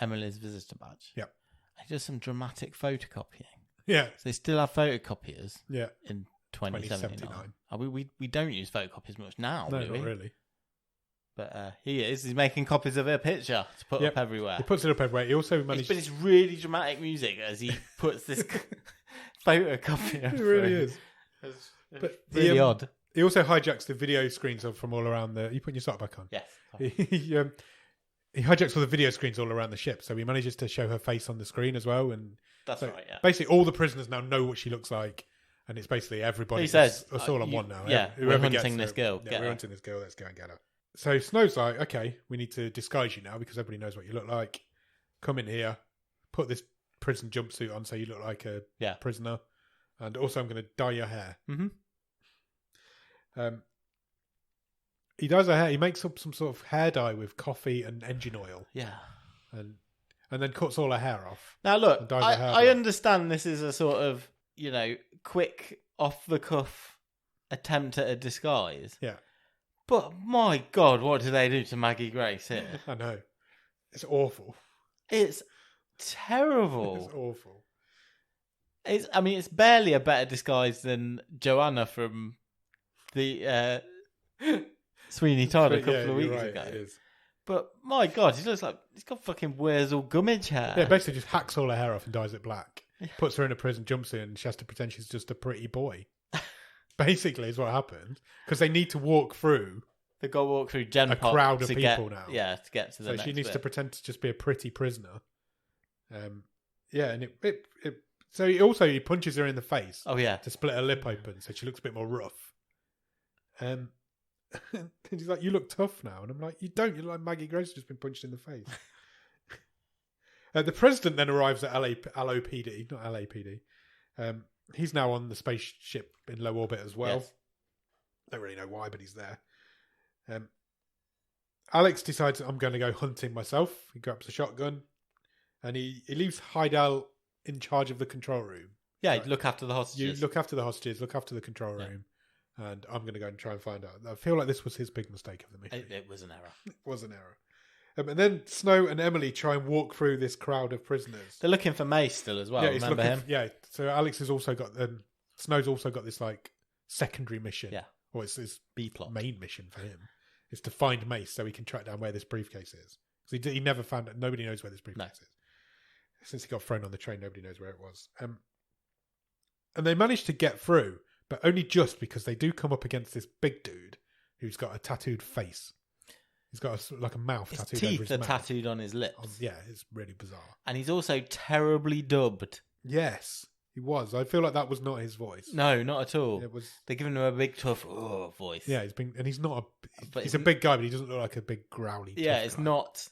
Emily's visitor badge. Yeah. He does some dramatic photocopying. Yeah. So they still have photocopiers. Yeah. In 2079. We don't use photocopiers much now, No, do we? not really. But he's making copies of her picture to put up everywhere. He puts it up everywhere. He also managed... But it's really dramatic music as he puts this photocopier. It really is. But really odd. He also hijacks the video screens from all around the... You putting your sock back on? Yes. He hijacks all the video screens all around the ship, so he manages to show her face on the screen as well. And that's right, yeah. Basically, all the prisoners now know what she looks like, and it's basically everybody. He says, it's all on one now. Yeah, Whoever we're gets hunting this girl. Yeah, we're hunting this girl. Let's go and get her. So Snow's like, "Okay, we need to disguise you now because everybody knows what you look like. Come in here, put this prison jumpsuit on so you look like a prisoner, and also I'm going to dye your hair." Mm-hmm. He dyes her hair. He makes up some sort of hair dye with coffee and engine oil. Yeah. And then cuts all her hair off. Now look, dyes her hair I black. understand this is a sort of, quick, off-the-cuff attempt at a disguise. Yeah. But my God, what do they do to Maggie Grace here? I know. It's awful. It's terrible. It's awful. It's barely a better disguise than Joanna from the Sweeney Todd a couple of weeks ago. It is. But my God, he looks like he's got fucking Wurzel Gummidge hair. Yeah, basically just hacks all her hair off and dyes it black. Puts her in a prison jumpsuit and she has to pretend she's just a pretty boy. Basically is what happened. Because they need to walk through. They've got to walk through Gen a Pop crowd of to people get, now. Yeah, to get to the next So she needs bit. to pretend to just be a pretty prisoner. And so he punches her in the face. Oh yeah, to split her lip open so she looks a bit more rough. And And he's like, you look tough now. And I'm like, you don't. You're like Maggie Gross just been punched in the face. The president then arrives at LOPD, not LAPD. He's now on the spaceship in low orbit as well. Yes. Don't really know why, but he's there. Alex decides, I'm going to go hunting myself. He grabs a shotgun and he leaves Heidel in charge of the control room. Yeah, he'd look after the hostages. You look after the hostages, look after the control room, and I'm going to go and try and find out. I feel like this was his big mistake of the movie. It was an error. It was an error. And then Snow and Emily try and walk through this crowd of prisoners. They're looking for Mace still as well. Yeah, Remember him? Yeah, so Alex has also got, Snow's also got this like secondary mission. Yeah. Or it's his B-plot. main mission for him. Is to find Mace so he can track down where this briefcase is. Because he never found it. Nobody knows where this briefcase is. Since he got thrown on the train, nobody knows where it was. And they managed to get through, but only just because they do come up against this big dude who's got a tattooed face. He's got like a mouth His tattooed over teeth his are mouth. tattooed on his lips. Yeah, it's really bizarre. And he's also terribly dubbed. Yes, he was. I feel like that was not his voice. No, not at all. It was. They're giving him a big tough voice. Yeah, he's not But he's a big guy, but he doesn't look like a big growly. Yeah, tough it's guy. not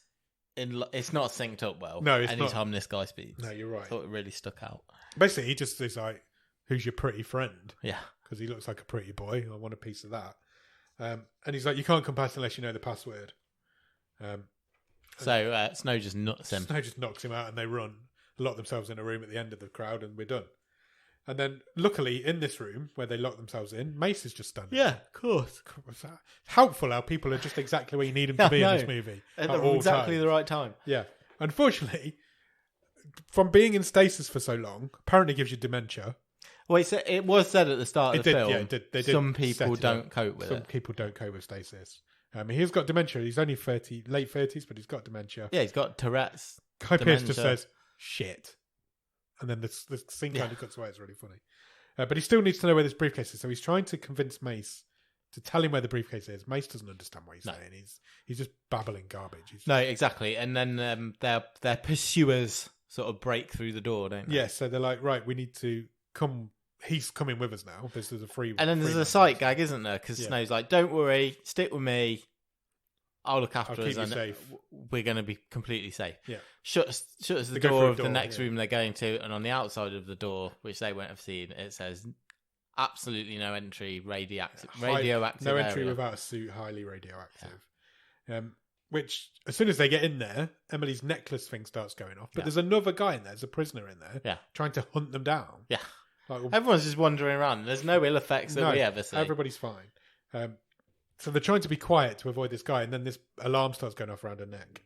it's not synced up well. No, it's anytime not. this guy speaks. No, you're right. I thought it really stuck out. Basically, he just is like, "Who's your pretty friend?" Yeah. Because he looks like a pretty boy. I want a piece of that. And he's like, "You can't come past unless you know the password." So Snow just nuts him. Snow just knocks him out, and they run, lock themselves in a room at the end of the crowd, and we're done. And then, luckily, in this room where they lock themselves in, Mace is just standing. Yeah, of course. Helpful how people are just exactly where you need them to be in this movie At all exactly times. the right time. Yeah. Unfortunately, from being in stasis for so long, apparently gives you dementia. Well, it was said at the start of the film. Yeah, it did. They did some set people it don't up. cope with Some it. people don't cope with stasis. He's got dementia. He's only late 30s, but he's got dementia. Yeah, he's got Tourette's. Guy Pearce just dementia. says, shit. And then the scene kind of cuts away. It's really funny. But he still needs to know where this briefcase is. So he's trying to convince Mace to tell him where the briefcase is. Mace doesn't understand what he's saying. He's just babbling garbage. No, exactly. And then their pursuers sort of break through the door, don't they? Yeah, so they're like, right, we need to come. He's coming with us now. There's a free. And then there's a sight gag, isn't there? Because Snow's like, "Don't worry, stick with me. I'll look after I'll us, keep you and safe. we're going to be completely safe." Yeah. Shuts the They go door through a of the door, next yeah. room they're going to, and on the outside of the door, which they won't have seen, it says, "Absolutely no entry, radioactive No entry area." without a suit, highly radioactive. Which, as soon as they get in there, Emily's necklace thing starts going off. But there's another guy in there, there's a prisoner in there, trying to hunt them down. Yeah. Like, Everyone's just wandering around. There's no ill effects that we ever see. Everybody's fine. So they're trying to be quiet to avoid this guy, and then this alarm starts going off around her neck.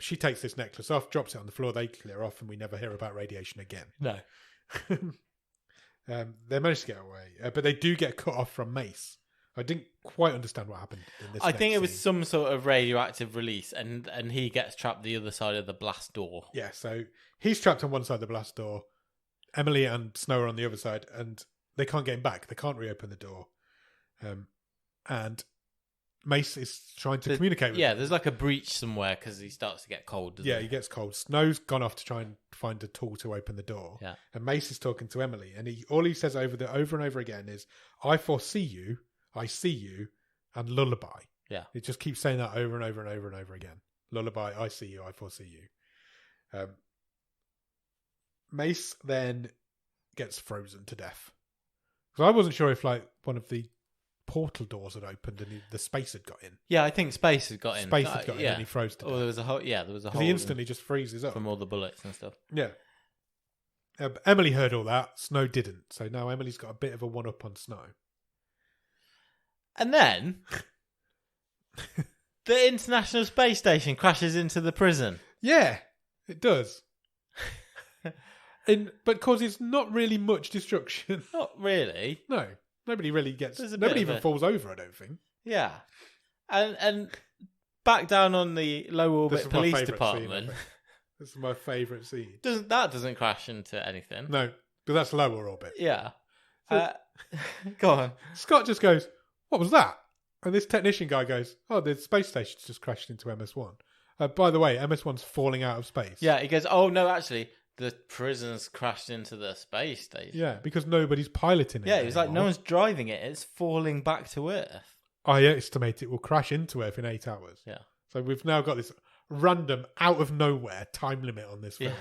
She takes this necklace off, drops it on the floor, they clear off, and we never hear about radiation again. No. They managed to get away, but they do get cut off from Mace. I didn't quite understand what happened in this. I think it was scene. some sort of radioactive release, and he gets trapped the other side of the blast door. Yeah, so he's trapped on one side of the blast door. Emily and Snow are on the other side, and they can't get him back. They can't reopen the door. And Mace is trying to communicate with him. There's like a breach somewhere because he starts to get cold. Yeah, he gets cold. Snow's gone off to try and find a tool to open the door. Yeah. And Mace is talking to Emily, and all he says over and over again is, "I foresee you, I see you, and lullaby." Yeah. It just keeps saying that over and over and over and over again. Lullaby, I see you, I foresee you. Mace then gets frozen to death. Because I wasn't sure if like one of the portal doors had opened and the space had got in. Yeah, I think Space had got in. Space had got in and he froze to death. Oh, there was a hole. Yeah, there was a hole. He instantly just freezes up. from all the bullets and stuff. Yeah. Emily heard all that. Snow didn't. So now Emily's got a bit of a one-up on Snow. And then the International Space Station crashes into the prison. Yeah, it does. But causes not really much destruction. Not really. No. Nobody really gets... There's a Nobody bit of even a- falls over, I don't think. Yeah. And back down on the low This orbit is my police favourite department, scene, I think. This is my favourite scene. doesn't crash into anything. No, but that's lower orbit. Yeah. So- Go on. Scott just goes, "What was that?" And this technician guy goes, "Oh, the space station's just crashed into MS-1. By the way, MS-1's falling out of space." Yeah, he goes, "Oh no, actually, the prison's crashed into the space station." Yeah, because nobody's piloting it. Yeah, he was like, anymore. "No one's driving it; it's falling back to Earth." I estimate it will crash into Earth in 8 hours. Yeah. So we've now got this random, out of nowhere time limit on this film.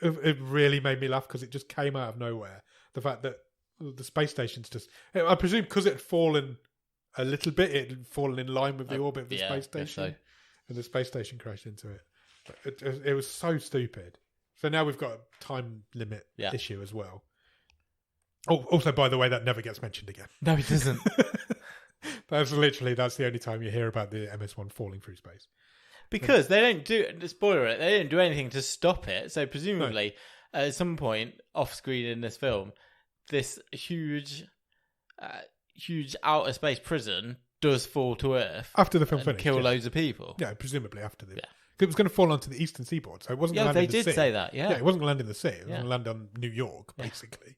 It really made me laugh because it just came out of nowhere. The fact that the space station's just... I presume because it had fallen a little bit, it had fallen in line with the orbit of the space station. So. And the space station crashed into it. It was so stupid. So now we've got a time limit issue as well. Oh, also, by the way, that never gets mentioned again. No, it doesn't. That's the only time you hear about the MS-1 falling through space. Because they don't do, spoiler it, they don't do anything to stop it. So presumably, at some point off screen in this film, this huge outer space prison does fall to Earth after the film and finished, kill loads of people. Yeah, presumably after this. Yeah. It was going to fall onto the eastern seaboard, so it wasn't going to land in the sea. They did say that, yeah. Yeah, it wasn't going to land in the sea. It was going to land on New York, basically.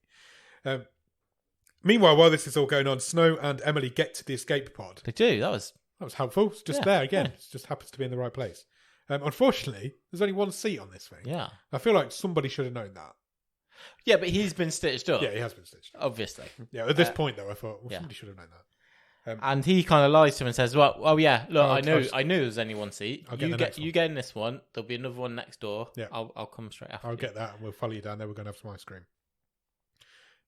Meanwhile, while this is all going on, Snow and Emily get to the escape pod. They do. That was helpful. It's just there again. It just happens to be in the right place. Unfortunately, there's only one seat on this thing. Yeah. I feel like somebody should have known that. Yeah, but he's been stitched up. Yeah, he has been stitched up. Obviously. Yeah, at this point, though, I thought, somebody should have known that. And he kind of lies to him and says, "Well, yeah, look, I knew there's only one seat. You get in this one. There'll be another one next door. Yeah. I'll come straight after. I'll get that, and we'll follow you down there. We're going to have some ice cream."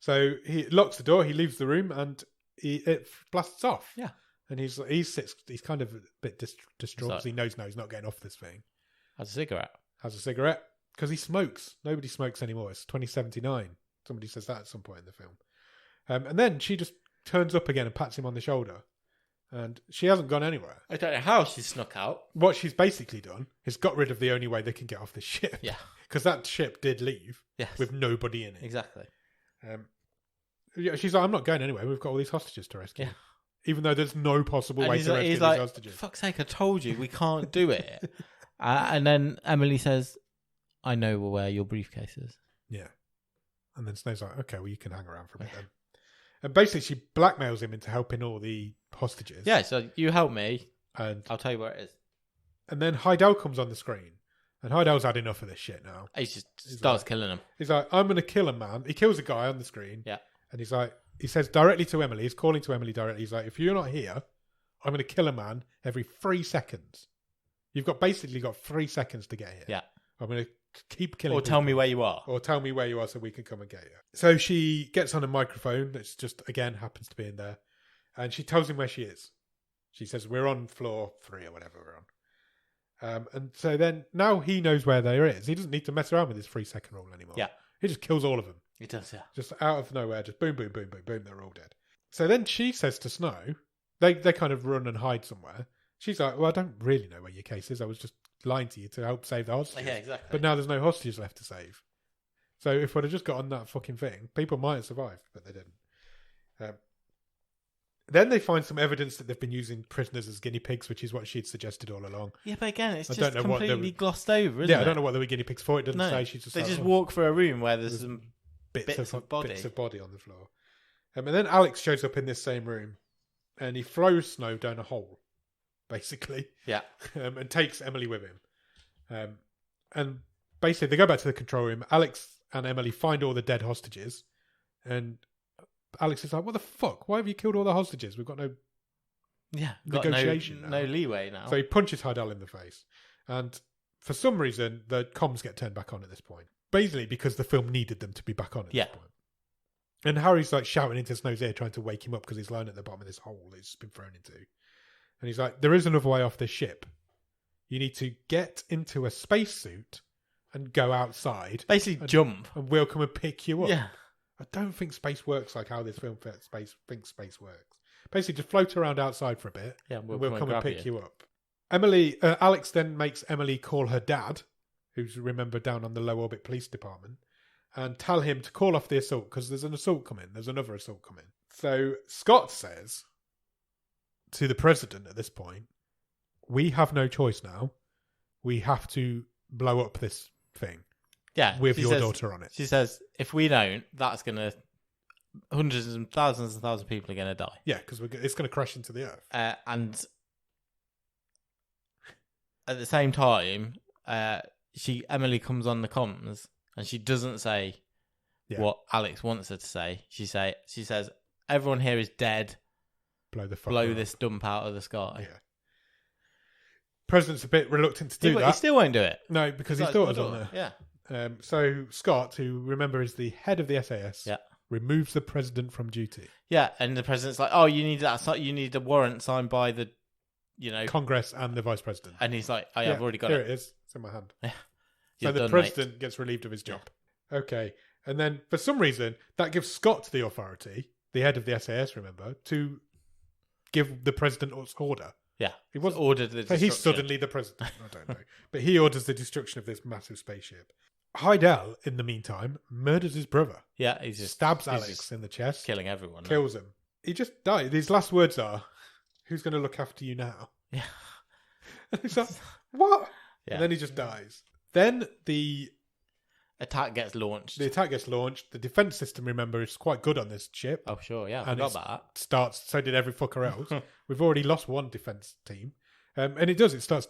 So he locks the door. He leaves the room, and it blasts off. Yeah. And he's kind of a bit distraught because he knows he's not getting off this thing. Has a cigarette because he smokes. Nobody smokes anymore. It's 2079. Somebody says that at some point in the film. And then she just turns up again and pats him on the shoulder. And she hasn't gone anywhere. I don't know how she snuck out. What she's basically done is got rid of the only way they can get off the ship. Yeah. Because that ship did leave with nobody in it. Exactly. She's like, I'm not going anywhere. We've got all these hostages to rescue. Yeah. Even though there's no possible way to rescue these hostages. For fuck's sake, I told you, we can't do it. And then Emily says, I know where your briefcase is. Yeah. And then Snow's like, okay, well, you can hang around for a bit then. And basically, she blackmails him into helping all the hostages. Yeah, so you help me, and I'll tell you where it is. And then Heidel comes on the screen. And Heidel's had enough of this shit now. He just starts killing him. He's like, I'm going to kill a man. He kills a guy on the screen. Yeah. And he's like, he says directly to Emily, he's calling to Emily directly. He's like, if you're not here, I'm going to kill a man every 3 seconds. You've basically got 3 seconds to get here. Yeah. I'm going to keep killing Or tell me where you are. Or tell me where you are so we can come and get you. So she gets on a microphone that's just, again, happens to be in there. And she tells him where she is. She says, we're on floor 3 or whatever we're on. And so then now he knows where there is. He doesn't need to mess around with his 3 second rule anymore. Yeah. He just kills all of them. He does, yeah. Just out of nowhere, just boom, boom, boom, boom, boom, they're all dead. So then she says to Snow, they kind of run and hide somewhere. She's like, well, I don't really know where your case is. I was just lying to you to help save the hostages. Yeah, exactly. But now there's no hostages left to save. So if we'd have just got on that fucking thing, people might have survived, but they didn't. Then they find some evidence that they've been using prisoners as guinea pigs, which is what she'd suggested all along. Yeah, but again, it's just completely glossed over, isn't it? Yeah, I don't know what they were guinea pigs for. It doesn't say. She's just they just walk through a room where there's some bits of body on the floor. And then Alex shows up in this same room, and he throws Snow down a hole, basically. Yeah. And takes Emily with him. And basically, they go back to the control room. Alex and Emily find all the dead hostages, and Alex is like, what the fuck? Why have you killed all the hostages? We've got no negotiation no leeway now. So he punches Heidel in the face. And for some reason, the comms get turned back on at this point. Basically because the film needed them to be back on at this point. And Harry's like shouting into Snow's ear, trying to wake him up because he's lying at the bottom of this hole he's been thrown into. And he's like, there is another way off this ship. You need to get into a spacesuit and go outside. Basically jump. And we'll come and pick you up. Yeah. I don't think space works like how this film thinks space works. Basically, just float around outside for a bit, and we'll come and pick you up. Alex then makes Emily call her dad, who's, remember, down on the low orbit police department, and tell him to call off the assault because there's an assault coming. There's another assault coming. So Scott says to the president at this point, we have no choice now. We have to blow up this thing. Yeah, with your daughter on it. She says, if we don't, that's going to... hundreds and thousands of people are going to die. Yeah, because it's going to crash into the earth. And at the same time, Emily comes on the comms and she doesn't say what Alex wants her to say. She says, everyone here is dead. blow the fucker blow up. this dump out of the sky. Yeah. President's a bit reluctant to do that. He still won't do it. No, because his That's daughter's my on daughter. there. Yeah. So Scott, who remember is the head of the SAS, Yeah. removes the president from duty. Yeah, and the president's like, "Oh, you need that. You need a warrant signed by the, Congress and the vice president. And he's like, "Oh, yeah, I've already got here it. it is. It's in my hand." Yeah. So You're the done, president mate. gets relieved of his job. Yeah. Okay. And then for some reason, that gives Scott the authority, the head of the SAS, remember, to give the president order. Yeah, He was ordered the So destruction. he's suddenly the president. I don't know. But he orders the destruction of this massive spaceship. Heidel, in the meantime, murders his brother. Yeah, he's just Stabs he's Alex just in the chest. killing everyone. Kills him. He just died. His last words are, "Who's going to look after you now?" Yeah. And he's like, "What?" Yeah. And then he just dies. Then the Attack gets launched. attack gets launched. The defense system, remember, is quite good on this ship. Oh, sure. Yeah, I And forgot it's- about that. Starts, so did every fucker else. We've already lost one defense team. And it does. It starts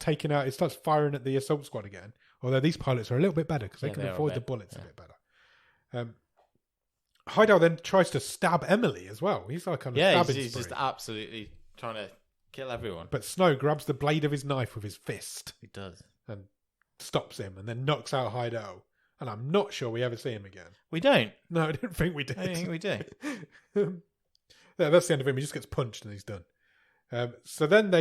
firing at the assault squad again. Although these pilots are a little bit better because they can they are a avoid the bit, bullets yeah. a bit better. Heidel then tries to stab Emily as well. He's like on a Yeah, stabbing he's spree. just absolutely trying to kill everyone. But Snow grabs the blade of his knife with his fist He does. and stops him and then knocks out Heidel. And I'm not sure we ever see him again. We don't. No, I don't think we did. I don't think we do. Yeah, that's the end of him. He just gets punched and he's done. So then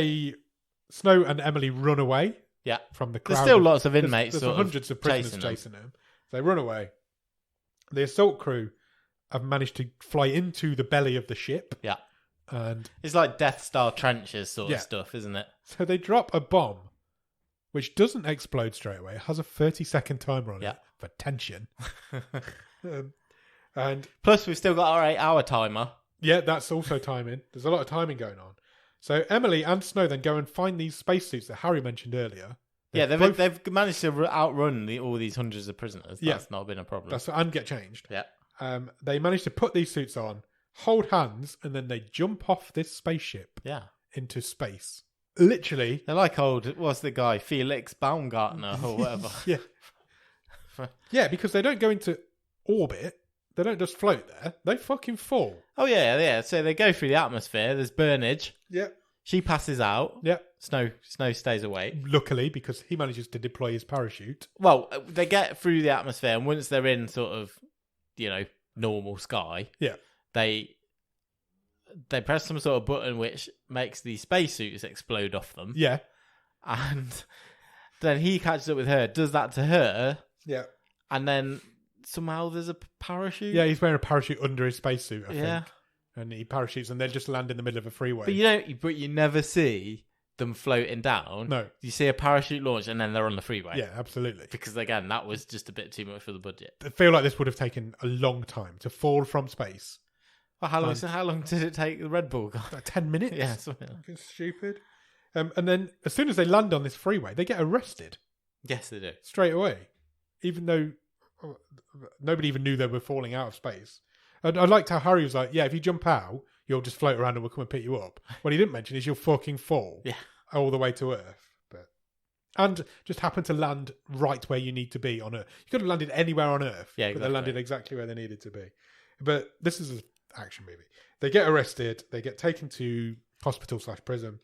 Snow and Emily run away Yeah. from the crowd. There's still lots of inmates There's sort hundreds of prisoners chasing them. chasing them. They run away. The assault crew have managed to fly into the belly of the ship. Yeah. And It's like Death Star trenches sort Yeah. of stuff, isn't it? so they drop a bomb, which doesn't explode straight away. It has a 30-second timer on Yeah. it for tension. And Plus, we've still got our 8-hour timer. yeah, that's also timing. There's a lot of timing going on. So Emily and Snow then go and find these spacesuits that Harry mentioned earlier. Yeah, both- they've managed to outrun all these hundreds of prisoners. Yeah. That's not been a problem. and get changed. Yeah. They manage to put these suits on, hold hands, and then they jump off this spaceship Yeah. into space. Literally. They're like what's the guy? Felix Baumgartner or whatever. Yeah. Yeah, because they don't go into orbit. They don't just float there. They fucking fall. Oh, yeah. So they go through the atmosphere. There's burnage. Yeah. She passes out. Yeah. Snow stays awake. Luckily, because he manages to deploy his parachute. Well, they get through the atmosphere, and once they're in sort of, normal sky, Yeah. they press some sort of button which makes the spacesuits explode off them. Yeah. And then he catches up with her, does that to her, Yeah. and then somehow there's a parachute. Yeah, he's wearing a parachute under his spacesuit, I Yeah. think. And he parachutes and they just land in the middle of a freeway. But you never see them floating down. No. You see a parachute launch and then they're on the freeway. Yeah, absolutely. Because again, that was just a bit too much for the budget. I feel like this would have taken a long time to fall from space. Well, how long did it take the Red Bull guy? Like 10 minutes? Yeah, something like that. Fucking stupid. And then as soon as they land on this freeway, they get arrested Yes, they do. straight away. Even though nobody even knew they were falling out of space. And I liked how Harry was like, yeah, if you jump out, you'll just float around and we'll come and pick you up. What he didn't mention is you'll fucking fall Yeah. all the way to Earth. And just happen to land right where you need to be on Earth. You could have landed anywhere on Earth, Yeah, but they exactly. landed exactly where they needed to be. But this is an action movie. They get arrested. They get taken to hospital/prison.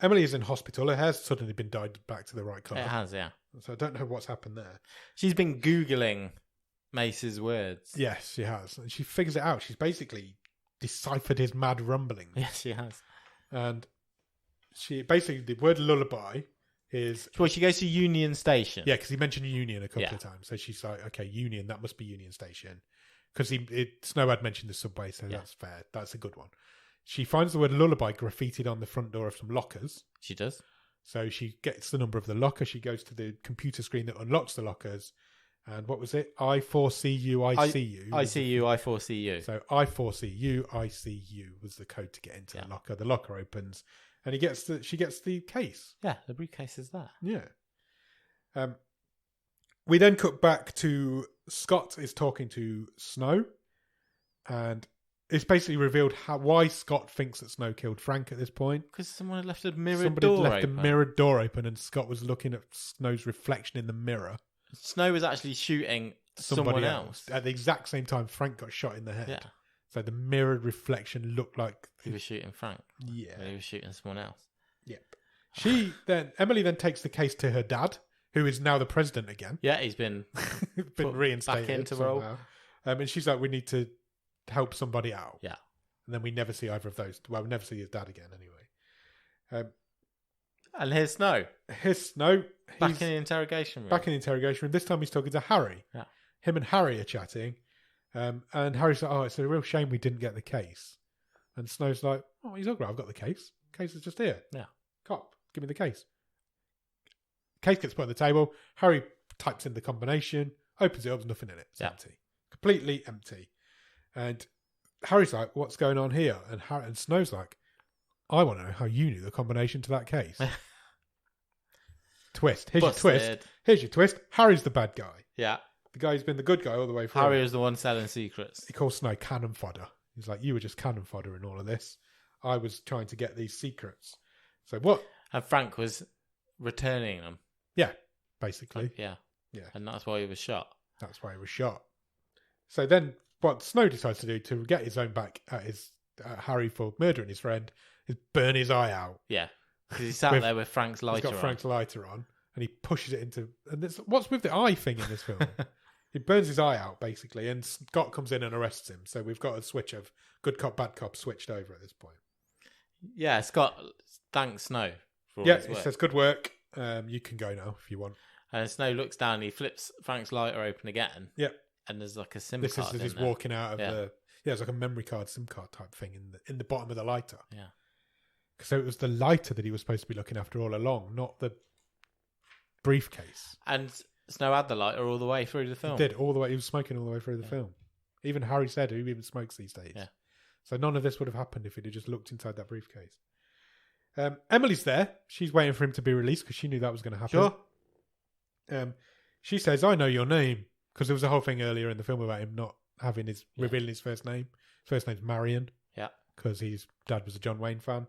Emily is in hospital. Her hair's suddenly been dyed back to the right colour. It has, yeah. So I don't know what's happened there. She's been Googling Mace's words. Yes, she has. And she figures it out. She's basically deciphered his mad rumblings. Yes, she has. And she basically, the word lullaby is... Well, she goes to Union Station. Yeah, because he mentioned Union a couple Yeah. of times. So she's like, okay, Union, that must be Union Station. Because Snow had mentioned the subway, so Yeah. that's fair. That's a good one. She finds the word lullaby graffitied on the front door of some lockers. She does. So she gets the number of the locker. She goes to the computer screen that unlocks the lockers. And what was it? I foresee you, I see you. I see you, I foresee you. So I foresee you, I see you was the code to get into the locker. The locker opens, and she gets the case. Yeah, the briefcase is there. Yeah. We then cut back to Scott is talking to Snow, and it's basically revealed why Scott thinks that Snow killed Frank at this point. Because someone had left a mirrored Somebody door left open. a mirrored door open, and Scott was looking at Snow's reflection in the mirror. Snow was actually shooting someone else. At the exact same time, Frank got shot in the head. Yeah. So the mirrored reflection looked like He was shooting Frank. yeah. He was shooting someone else. Yep. Emily then takes the case to her dad, who is now the president again. Yeah, he's been Been reinstated back into somehow. role. And she's like, we need to help somebody out. Yeah. And then we never see either of those. Well, we never see his dad again anyway. And here's Snow. Here's Snow. Back He's in the interrogation room. back in the interrogation room. This time he's talking to Harry. Yeah. Him and Harry are chatting. And Harry's like, oh, it's a real shame we didn't get the case. And Snow's like, oh, he's all right. I've got the case. Case is just here. Yeah. Cop, give me the case. Case gets put on the table. Harry types in the combination, opens it up, there's nothing in it. It's empty. Completely empty. And Harry's like, what's going on here? And Snow's like, I want to know how you knew the combination to that case. Twist. Here's your twist. Here's your twist. Harry's the bad guy. Yeah. The guy who's been the good guy all the way through. Harry was the one selling secrets. He calls Snow cannon fodder. He's like, you were just cannon fodder in all of this. I was trying to get these secrets. So what? And Frank was returning them. Yeah, basically. Yeah. Yeah. And that's why he was shot. That's why he was shot. So then what Snow decides to do to get his own back at Harry for murdering his friend is burn his eye out. Yeah. Because he sat there with Frank's lighter He's got Frank's lighter on and he pushes it into... And what's with the eye thing in this film? He burns his eye out, basically, and Scott comes in and arrests him. So we've got a switch of good cop, bad cop switched over at this point. Yeah, Scott thanks Snow for all his he work. says, good work. You can go now if you want. And Snow looks down, he flips Frank's lighter open again. Yep. And there's like a SIM This card is in he's there. walking out of the... Yeah, it's like a memory card, SIM card type thing in the bottom of the lighter. Yeah. So it was the lighter that he was supposed to be looking after all along, not the briefcase. And Snow had the lighter all the way through the film. He did, all the way. He was smoking all the way through the film. Even Harry said, who even smokes these days? Yeah. So none of this would have happened if he'd have just looked inside that briefcase. Emily's there. She's waiting for him to be released because she knew that was going to happen. Sure. She says, I know your name. Because there was a whole thing earlier in the film about him not having revealing his first name. His first name's Marion. Yeah. Because his dad was a John Wayne fan.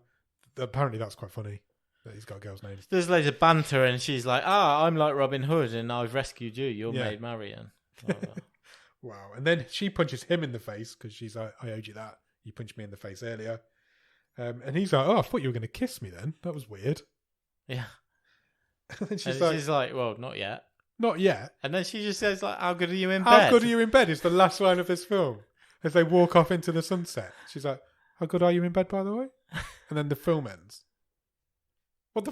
Apparently that's quite funny that he's got a girl's name. There's loads of banter and she's like, I'm like Robin Hood and I've rescued you. You're Yeah. Maid Marian. Wow. And then she punches him in the face because she's like, I owed you that. You punched me in the face earlier. And he's like, I thought you were going to kiss me then. That was weird. Yeah. And then She's like, well, not yet. Not yet. And then she just says, like, how good are you in bed? How good are you in bed is the last line of this film. As they walk off into the sunset. She's like, how good are you in bed, by the way? And then the film ends. What?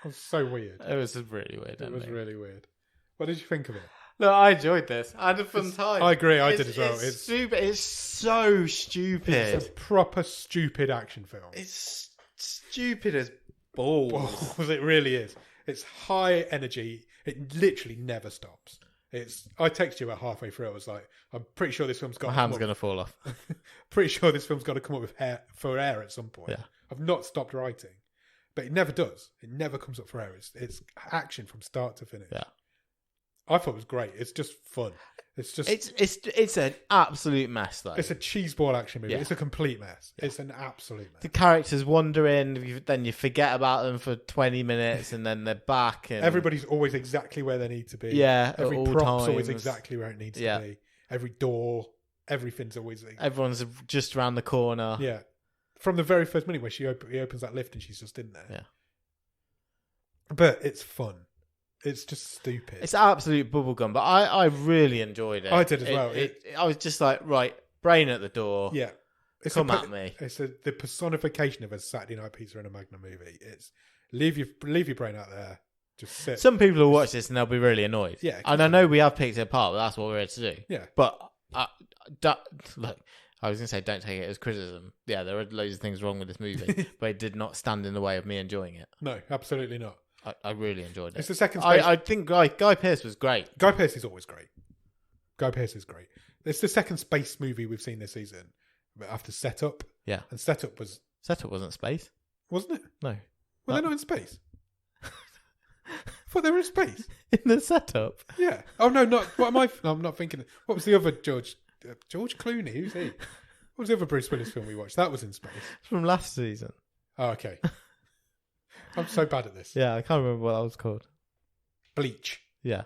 It was so weird. It was really weird. It was really weird. What did you think of it? Look, I enjoyed this. I had a fun time. I agree, I did as well. It's stupid. It's so stupid. It's a proper stupid action film. It's stupid as balls. It really is. It's high energy. It literally never stops. I text you about halfway through. I was like, I'm pretty sure this film's got... My hand's going to fall off. Pretty sure this film's got to come up with for air at some point. Yeah. I've not stopped writing. But it never does. It never comes up for air. It's action from start to finish. Yeah. I thought it was great. It's just fun. It's just... It's an absolute mess, though. It's a cheeseball action movie. Yeah. It's a complete mess. Yeah. It's an absolute mess. The characters wander in, then you forget about them for 20 minutes, and then they're back. And everybody's always exactly where they need to be. Yeah, every at all prop's always times. exactly where it needs to be. Every door, everything's always... Everyone's just around the corner. Yeah. From the very first minute where he opens that lift and she's just in there. Yeah. But it's fun. It's just stupid. It's absolute bubblegum, but I really enjoyed it. I did as well. I was just like, right, brain at the door. Yeah. Come at me. It's the personification of a Saturday night pizza and a Magnum movie. It's leave your brain out there. Just sit. Some people will watch this and they'll be really annoyed. Yeah. And I know we have picked it apart, but that's what we're here to do. Yeah. But look, I was going to say don't take it as criticism. Yeah, there are loads of things wrong with this movie, but it did not stand in the way of me enjoying it. No, absolutely not. I really enjoyed it. It's the second space. I think Guy Pearce was great. Guy Pearce is always great. Guy Pearce is great. It's the second space movie we've seen this season. But after Setup. Yeah. And Setup wasn't space. Wasn't it? No. Well, they're not in space. I thought they were in space. In the Setup? Yeah. Oh, no, not... What am I... No, I'm not thinking... What was the other George Clooney? Who's he? What was the other Bruce Willis film we watched? That was in space. It's from last season. Oh, okay. I'm so bad at this. Yeah, I can't remember what that was called. Bleach. Yeah.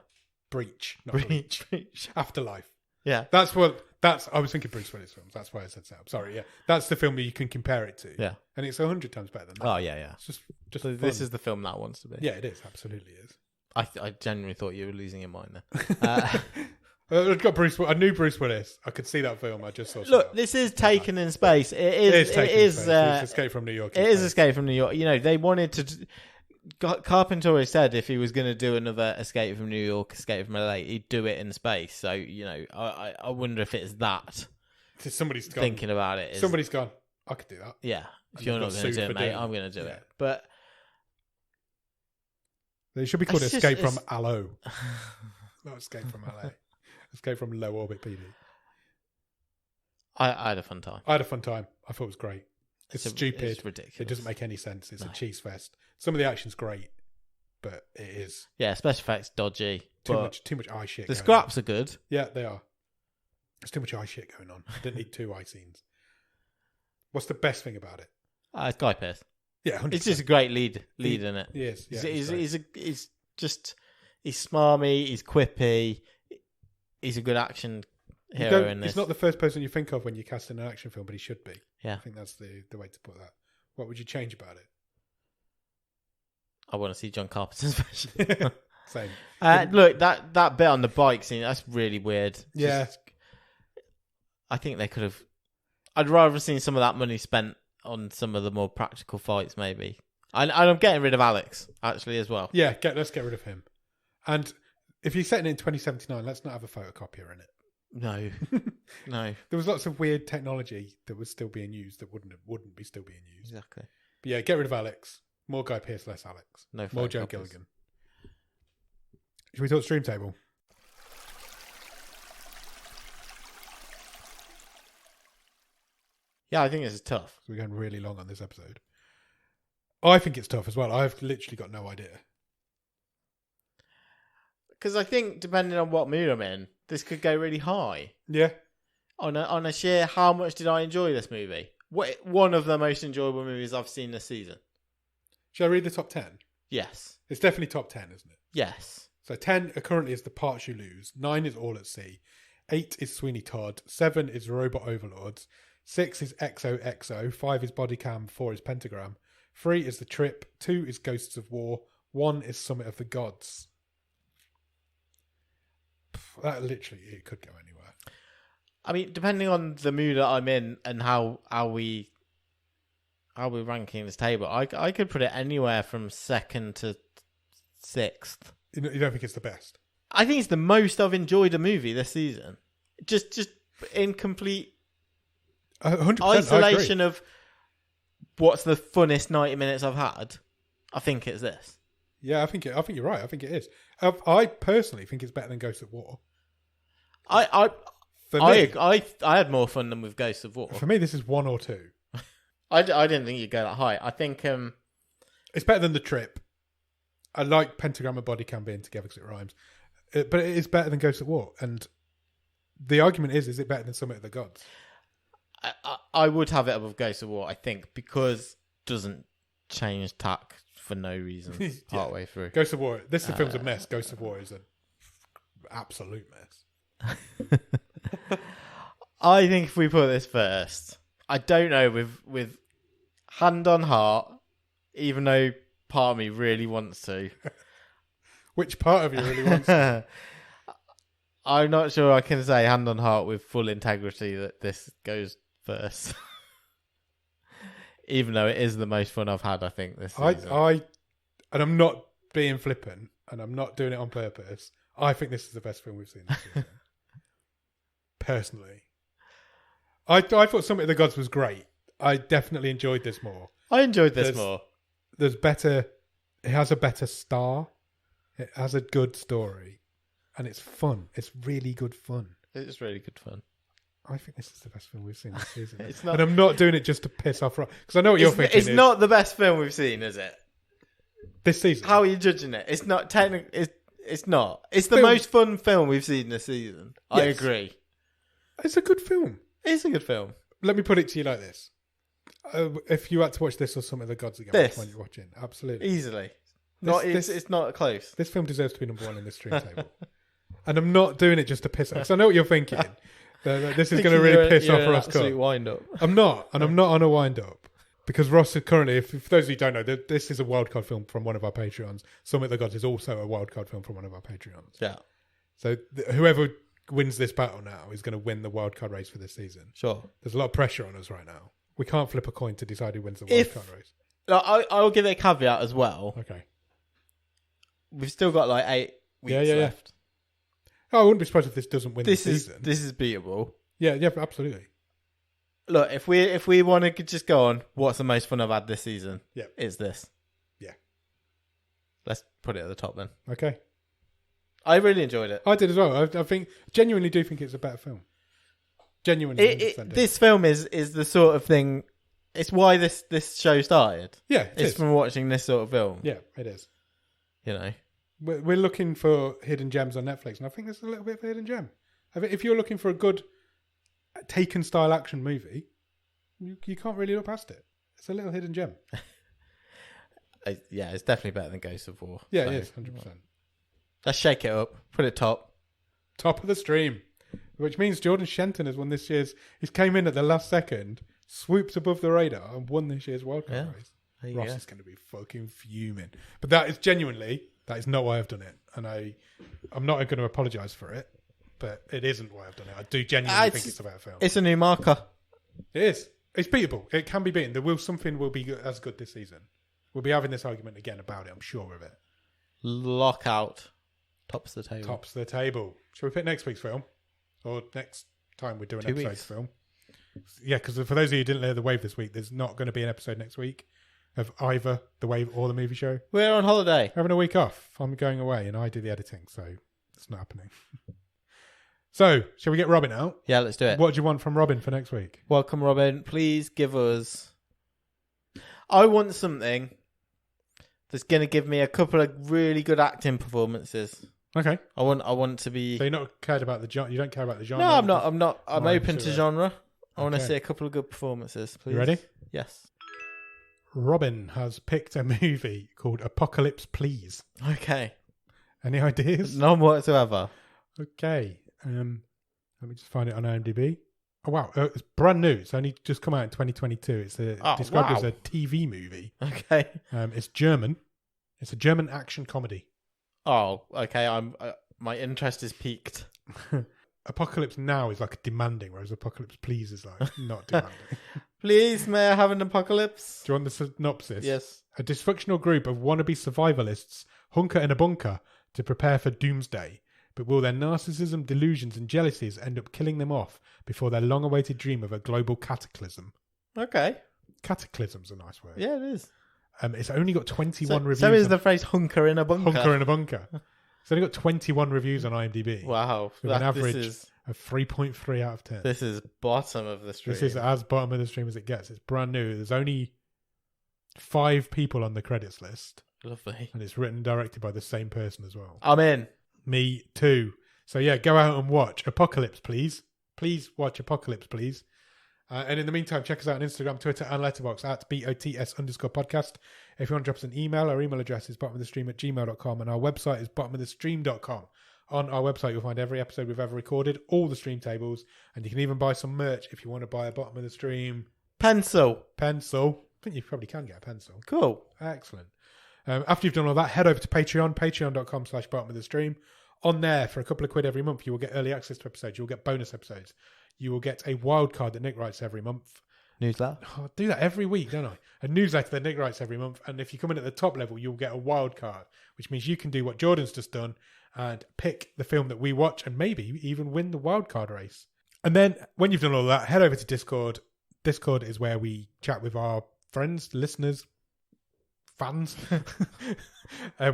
Breach. Not Bleach. Breach. Afterlife. Yeah. I was thinking Bruce Willis films. That's why I said setup. Sorry, yeah. That's the film that you can compare it to. Yeah. And it's 100 times better than that. Oh, yeah. It's just So fun. this is the film that wants to be. Yeah, it is. Absolutely is. I genuinely thought you were losing your mind there. I've got I knew Bruce Willis. I could see that film. I just saw. Look, this is Taken in Space. It is. It's Escape from New York. It is Escape from New York. You know, they wanted to. Carpenter always said if he was going to do another Escape from New York, Escape from LA, he'd do it in space. So you know, I wonder if it's that. Somebody's gone. Thinking about it. Somebody's gone. I could do that. Yeah, if you're not going to do it, mate, I'm going to do it. But they should be called Escape from Allo. Not Escape from LA. Escape from Low Orbit PD. I had a fun time. I had a fun time. I thought it was great. It's stupid. It's ridiculous. It doesn't make any sense. It's a cheese fest. Some of the action's great, but it is. Yeah, special effects dodgy. Too much eye shit. The scraps are good. Yeah, they are. There's too much eye shit going on. I didn't need 2 eye scenes. What's the best thing about it? It's Guy Pearce. Yeah, 100%. It's just a great lead in it. Yes, yeah, he's smarmy. He's quippy. He's a good action hero in this. He's not the first person you think of when you cast in an action film, but he should be. Yeah, I think that's the way to put that. What would you change about it? I want to see John Carpenter's version. Same. Look, that bit on the bike scene, that's really weird. Yeah. I think they could have. I'd rather have seen some of that money spent on some of the more practical fights, maybe. And I'm getting rid of Alex, actually, as well. Yeah, let's get rid of him. And if you're setting it in 2079, let's not have a photocopier in it. No. No. There was lots of weird technology that was still being used that wouldn't be still being used. Exactly. But yeah, get rid of Alex. More Guy Pearce, less Alex. No more Joe Gilligan. Should we talk Stream Table? Yeah, I think this is tough. We're going really long on this episode. I think it's tough as well. I've literally got no idea. Because I think, depending on what mood I'm in, this could go really high. Yeah. On a sheer, how much did I enjoy this movie? One of the most enjoyable movies I've seen this season. Shall I read the top 10? Yes. It's definitely top 10, isn't it? Yes. So 10 currently is The Parts You Lose. 9 is All at Sea. 8 is Sweeney Todd. 7 is Robot Overlords. 6 is XOXO. 5 is Bodycam. 4 is Pentagram. 3 is The Trip. 2 is Ghosts of War. 1 is Summit of the Gods. That literally, it could go anywhere. I mean, depending on the mood that I'm in and how we're ranking this table, I could put it anywhere from 2nd to 6th. You don't think it's the best? I think it's the most I've enjoyed a movie this season. Just in complete 100%, isolation of what's the funnest 90 minutes I've had. I think it's this. Yeah, I think you're right. I think it is. I personally think it's better than Ghosts of War. I had more fun than with Ghosts of War. For me, this is 1 or 2. I didn't think you'd go that high. I think it's better than The Trip. I like Pentagram and Bodycam being together because it rhymes. But it is better than Ghosts of War. And the argument is it better than Summit of the Gods? I would have it above Ghosts of War, I think, because it doesn't change tack for no reason partway through. Ghosts of War. This film's a mess. Ghosts of War is an absolute mess. I think if we put this first, I don't know, with hand on heart, even though part of me really wants to. Which part of you really wants to? I'm not sure I can say hand on heart with full integrity that this goes first. Even though it is the most fun I've had, I think, this season. And I'm not being flippant, and I'm not doing it on purpose. I think this is the best film we've seen this season. Personally. I thought Summit of the Gods was great. I definitely enjoyed this more. I enjoyed this more. It has a better star. It has a good story. And it's fun. It's really good fun. It's really good fun. I think this is the best film we've seen this season. Not, and I'm not doing it just to piss off Rob. Because I know what you're thinking. It's not the best film we've seen, is it? This season. How are you judging it? It's not technically. It's not. It's the most fun film we've seen this season. Yes. I agree. It's a good film. It's a good film. Let me put it to you like this. If you had to watch this or Summit of the Gods again, which one you're watching? Absolutely. Easily. It's not close. This film deserves to be number 1 in this stream table. And I'm not doing it just to piss off. Because I know what you're thinking. This is going to Thinking really piss you're off an Ross absolute Cook. wind up. I'm not. And I'm not on a wind-up. Because Ross is currently, for those of you who don't know, this is a wildcard film from one of our Patreons. Summit the Gods is also a wildcard film from one of our Patreons. Yeah. So whoever wins this battle now is going to win the wildcard race for this season. Sure. There's a lot of pressure on us right now. We can't flip a coin to decide who wins the wildcard race. I'll give it a caveat as well. Okay. We've still got like 8 weeks left. Oh, I wouldn't be surprised if this doesn't win the season. This is beatable. Yeah, absolutely. Look, if we want to just go on, what's the most fun I've had this season? Yeah. Is this. Yeah. Let's put it at the top then. Okay. I really enjoyed it. I did as well. I genuinely do think it's a better film. Genuinely. This film is the sort of thing. It's why this show started. Yeah, it's from watching this sort of film. Yeah, it is. You know, we're looking for hidden gems on Netflix, and I think there's a little bit of a hidden gem. I think if you're looking for a good Taken style action movie, you can't really look past it. It's a little hidden gem. Yeah, it's definitely better than Ghost of War. Yeah, it is 100%. Let's shake it up. Put it top of the stream, which means Jordan Shenton has won this year's. He's came in at the last second, swooped above the radar, and won this year's wildcard race. Ross is going to be fucking fuming. But that is not why I've done it. And I'm not going to apologise for it, but it isn't why I've done it. I do genuinely think it's a better film. It's a new marker. It is. It's beatable. It can be beaten. Something will be as good this season. We'll be having this argument again about it, I'm sure of it. Lockout. Tops the table. Tops the table. Shall we pick next week's film? Or next time we do an episode film? Yeah, because for those of you who didn't hear The Wave this week, there's not going to be an episode next week of either The Wave or The Movie Show. We're on holiday. Having a week off. I'm going away and I do the editing, so it's not happening. So, shall we get Robin out? Yeah, let's do it. What do you want from Robin for next week? Welcome, Robin. Please give us... I want something that's going to give me a couple of really good acting performances. Okay. I want to be... So you're not cared about the genre? You don't care about the genre? No, I'm not. I'm open to genre. I want to see a couple of good performances, please. You ready? Yes. Robin has picked a movie called Apocalypse Please. Okay. Any ideas? None whatsoever. Okay. Let me just find it on IMDb. Oh, wow. It's brand new. It's only just come out in 2022. It's described as a TV movie. Okay. It's German. It's a German action comedy. Oh, okay. My interest is piqued. Apocalypse Now is like demanding, whereas Apocalypse Please is like not demanding. Please, may I have an apocalypse? Do you want the synopsis? Yes. A dysfunctional group of wannabe survivalists hunker in a bunker to prepare for doomsday. But will their narcissism, delusions, and jealousies end up killing them off before their long-awaited dream of a global cataclysm? Okay. Cataclysm's a nice word. Yeah, it is. It's only got 21 reviews. So is the phrase hunker in a bunker. Hunker in a bunker. It's only got 21 reviews on IMDb. Wow. With an average of 3.3 out of 10. This is bottom of the stream. This is as bottom of the stream as it gets. It's brand new. There's only 5 people on the credits list. Lovely. And it's written and directed by the same person as well. I'm in. Me too. So yeah, go out and watch Apocalypse, please. Please watch Apocalypse, please. And in the meantime, check us out on Instagram, Twitter, and Letterboxd at BOTS_podcast. If you want to drop us an email, our email address is bottomofthestream@gmail.com, and our website is bottomofthestream.com. On our website, you'll find every episode we've ever recorded, all the stream tables, and you can even buy some merch if you want to buy a Bottom of the Stream pencil. I think you probably can get a pencil. Cool. Excellent. After you've done all that, head over to Patreon, patreon.com/bottomofthestream. On there, for a couple of quid every month, you will get early access to episodes. You'll get bonus episodes. You will get a wild card that Nick writes every month. Newsletter? Oh, I do that every week, don't I? A newsletter that Nick writes every month. And if you come in at the top level, you'll get a wild card, which means you can do what Jordan's just done and pick the film that we watch and maybe even win the wild card race. And then when you've done all that, head over to Discord. Discord is where we chat with our friends, listeners, fans.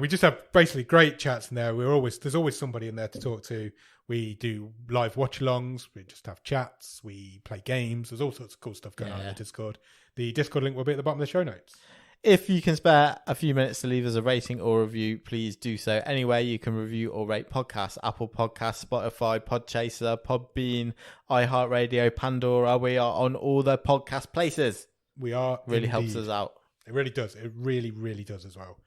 We just have basically great chats in there. There's always somebody in there to talk to. We do live watch-alongs. We just have chats. We play games. There's all sorts of cool stuff going on in the Discord. The Discord link will be at the bottom of the show notes. If you can spare a few minutes to leave us a rating or review, please do so. Anywhere you can review or rate podcasts: Apple Podcasts, Spotify, Podchaser, Podbean, iHeartRadio, Pandora. We are on all the podcast places. We are. Really indeed. helps us out. It really does. It really, really does as well.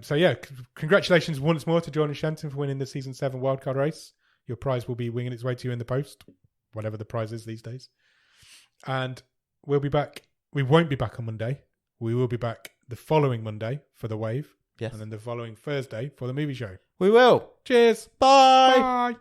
So yeah, congratulations once more to Jordan Shenton for winning the season 7 wildcard race. Your prize will be winging its way to you in the post, whatever the prize is these days. And we'll be back. We won't be back on Monday. We will be back the following Monday for the wave. Yes. And then the following Thursday for the movie show. We will. Cheers. Bye. Bye.